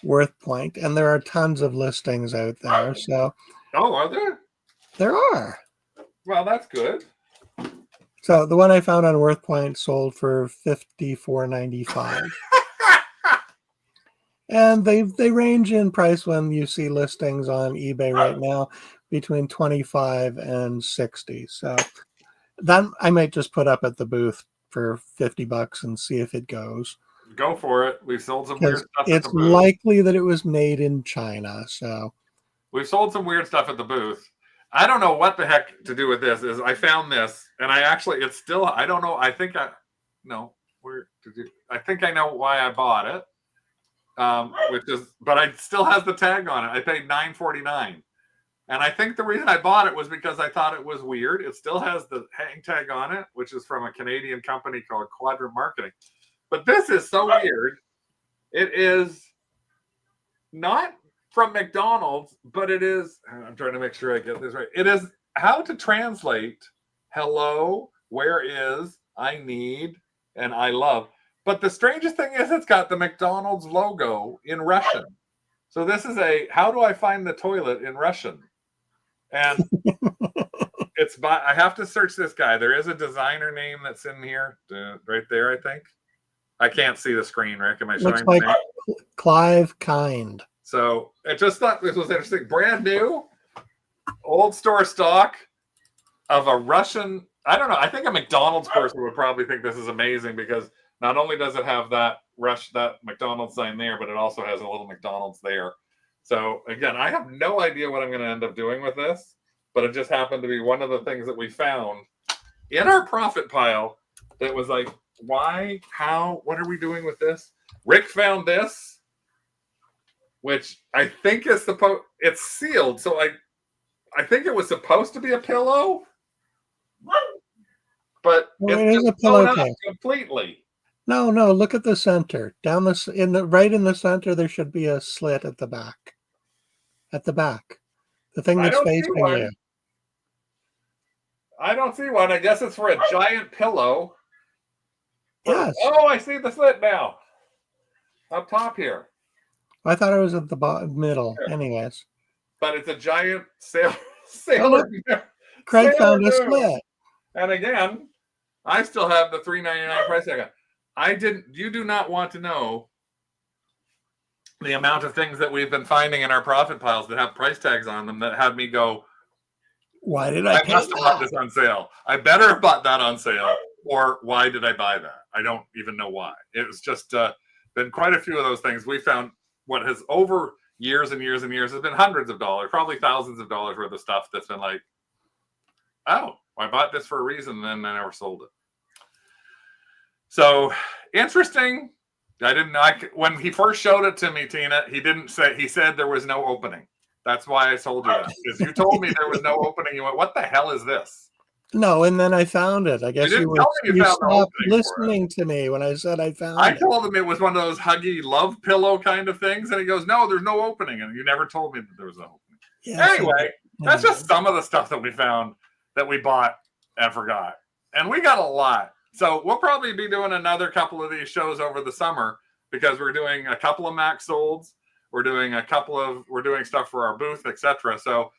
Worth Point, and there are tons of listings out there. So, oh, are there? There are. Well, that's good. So the one I found on Worth Point sold for $54.95. And they range in price when you see listings on eBay right now between $25 and $60. So that I might just put up at the booth for $50 and see if it goes. Go for it. We've sold some weird stuff at it's the booth. likely that it was made in China. So we've sold some weird stuff at the booth. I don't know what the heck to do with this. Is I found this, and it's still, I don't know. I think I think I know why I bought it. But it still has the tag on it. I paid $9.49. And I think the reason I bought it was because I thought it was weird. It still has the hang tag on it, which is from a Canadian company called Quadrant Marketing. But this is so weird. It is not from McDonald's, but it is, I'm trying to make sure I get this right. It is how to translate hello, where is, I need, and I love. But the strangest thing is it's got the McDonald's logo in Russian. So this is how do I find the toilet in Russian? And I have to search this guy. There is a designer name that's in here, right there, I think. I can't see the screen, Rick. Am I showing looks like the name? Clive Kind. So I just thought this was interesting. Brand new, old store stock of a Russian. I don't know. I think a McDonald's person would probably think this is amazing because not only does it have that McDonald's sign there, but it also has a little McDonald's there. So again, I have no idea what I'm going to end up doing with this, but it just happened to be one of the things that we found in our profit pile that was like, why, how, what are we doing with this? Rick found this, which I think is it's sealed. So I think it was supposed to be a pillow, but it's just blown up completely. No, look at the center. Right in the center, there should be a slit at the back. At the back. The thing that's facing you. I don't see one. I guess it's for a giant pillow. Yes. Oh, I see the slit now. Up top here. I thought it was at the bottom, middle. Here. Anyways. But it's a giant sailor. Craig found a slit. And again, I still have the $3.99 price tag. You do not want to know the amount of things that we've been finding in our profit piles that have price tags on them that had me go, why did I must have bought this on sale. I better have bought that on sale. Or why did I buy that? I don't even know why. It was just been quite a few of those things. We found what has over years and years and years has been hundreds of dollars, probably thousands of dollars worth of stuff that's been like, oh, I bought this for a reason, and then I never sold it. So interesting. I didn't know. When he first showed it to me, Tina, he said there was no opening. That's why I told you that. Because you told me there was no opening. You went, what the hell is this? No, and then I found it. I guess you stopped listening to me when I said I found it. I told him it was one of those huggy love pillow kind of things. And he goes, no, there's no opening. And you never told me that there was no opening. Yeah, anyway, that's just some of the stuff that we found that we bought and forgot. And we got a lot. So we'll probably be doing another couple of these shows over the summer because we're doing a couple of Mac solds. We're doing stuff for our booth, etc. So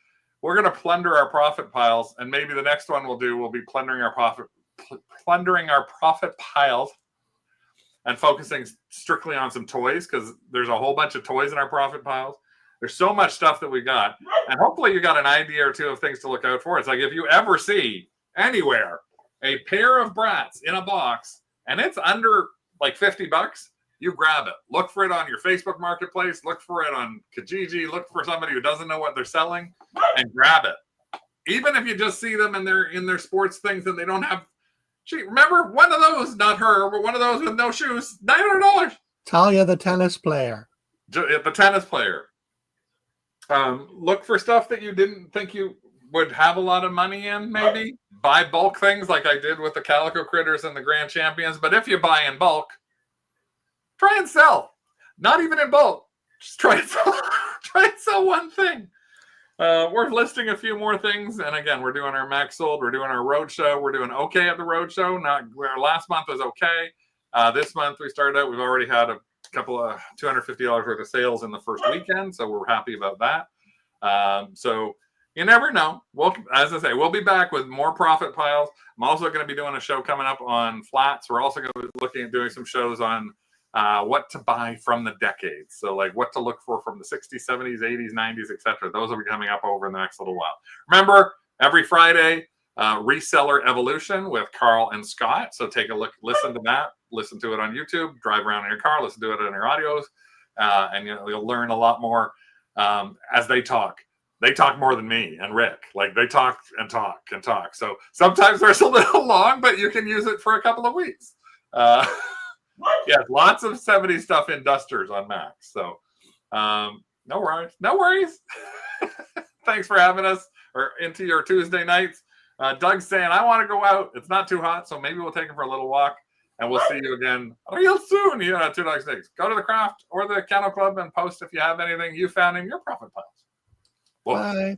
we're going to plunder our profit piles, and maybe the next one will be plundering our profit piles and focusing strictly on some toys, because there's a whole bunch of toys in our profit piles. There's so much stuff that we got, and hopefully you got an idea or two of things to look out for. It's like if you ever see anywhere a pair of brats in a box and it's under like $50, you grab it. Look for it on your Facebook marketplace. Look for it on Kijiji. Look for somebody who doesn't know what they're selling and grab it. Even if you just see them and they're in their sports things and they don't have. Remember one of those, not her, but one of those with no shoes, $900. Talia, the tennis player. The tennis player. Look for stuff that you didn't think you would have a lot of money in, maybe. Buy bulk things like I did with the Calico Critters and the Grand Champions. But if you buy in bulk, try and sell. Not even in bulk. Just try and sell. Try and sell one thing. We're listing a few more things. And again, we're doing our max sold. We're doing our roadshow. We're doing okay at the roadshow. Our last month was okay. This month we started out. We've already had a couple of $250 worth of sales in the first weekend. So we're happy about that. So you never know. As I say, we'll be back with more profit piles. I'm also going to be doing a show coming up on flats. We're also going to be looking at doing some shows on what to buy from the decades. So like what to look for from the 60s, 70s, 80s, 90s, etc. Those will be coming up over in the next little while. Remember, every Friday, Reseller Evolution with Carl and Scott. So take a look, listen to that. Listen to it on YouTube. Drive around in your car. Listen to it in your audios. And you'll learn a lot more as they talk. They talk more than me and Rick. Like they talk and talk and talk. So sometimes there's a little long, but you can use it for a couple of weeks. Yeah, lots of 70s stuff in dusters on Max. So no worries. No worries. Thanks for having us or into your Tuesday nights. Doug's saying, I want to go out. It's not too hot, so maybe we'll take him for a little walk. And we'll see you again real soon. Yeah, 2 Dogs Sticks. Go to the craft or the Kennel Club and post if you have anything you found in your profit piles. Bye.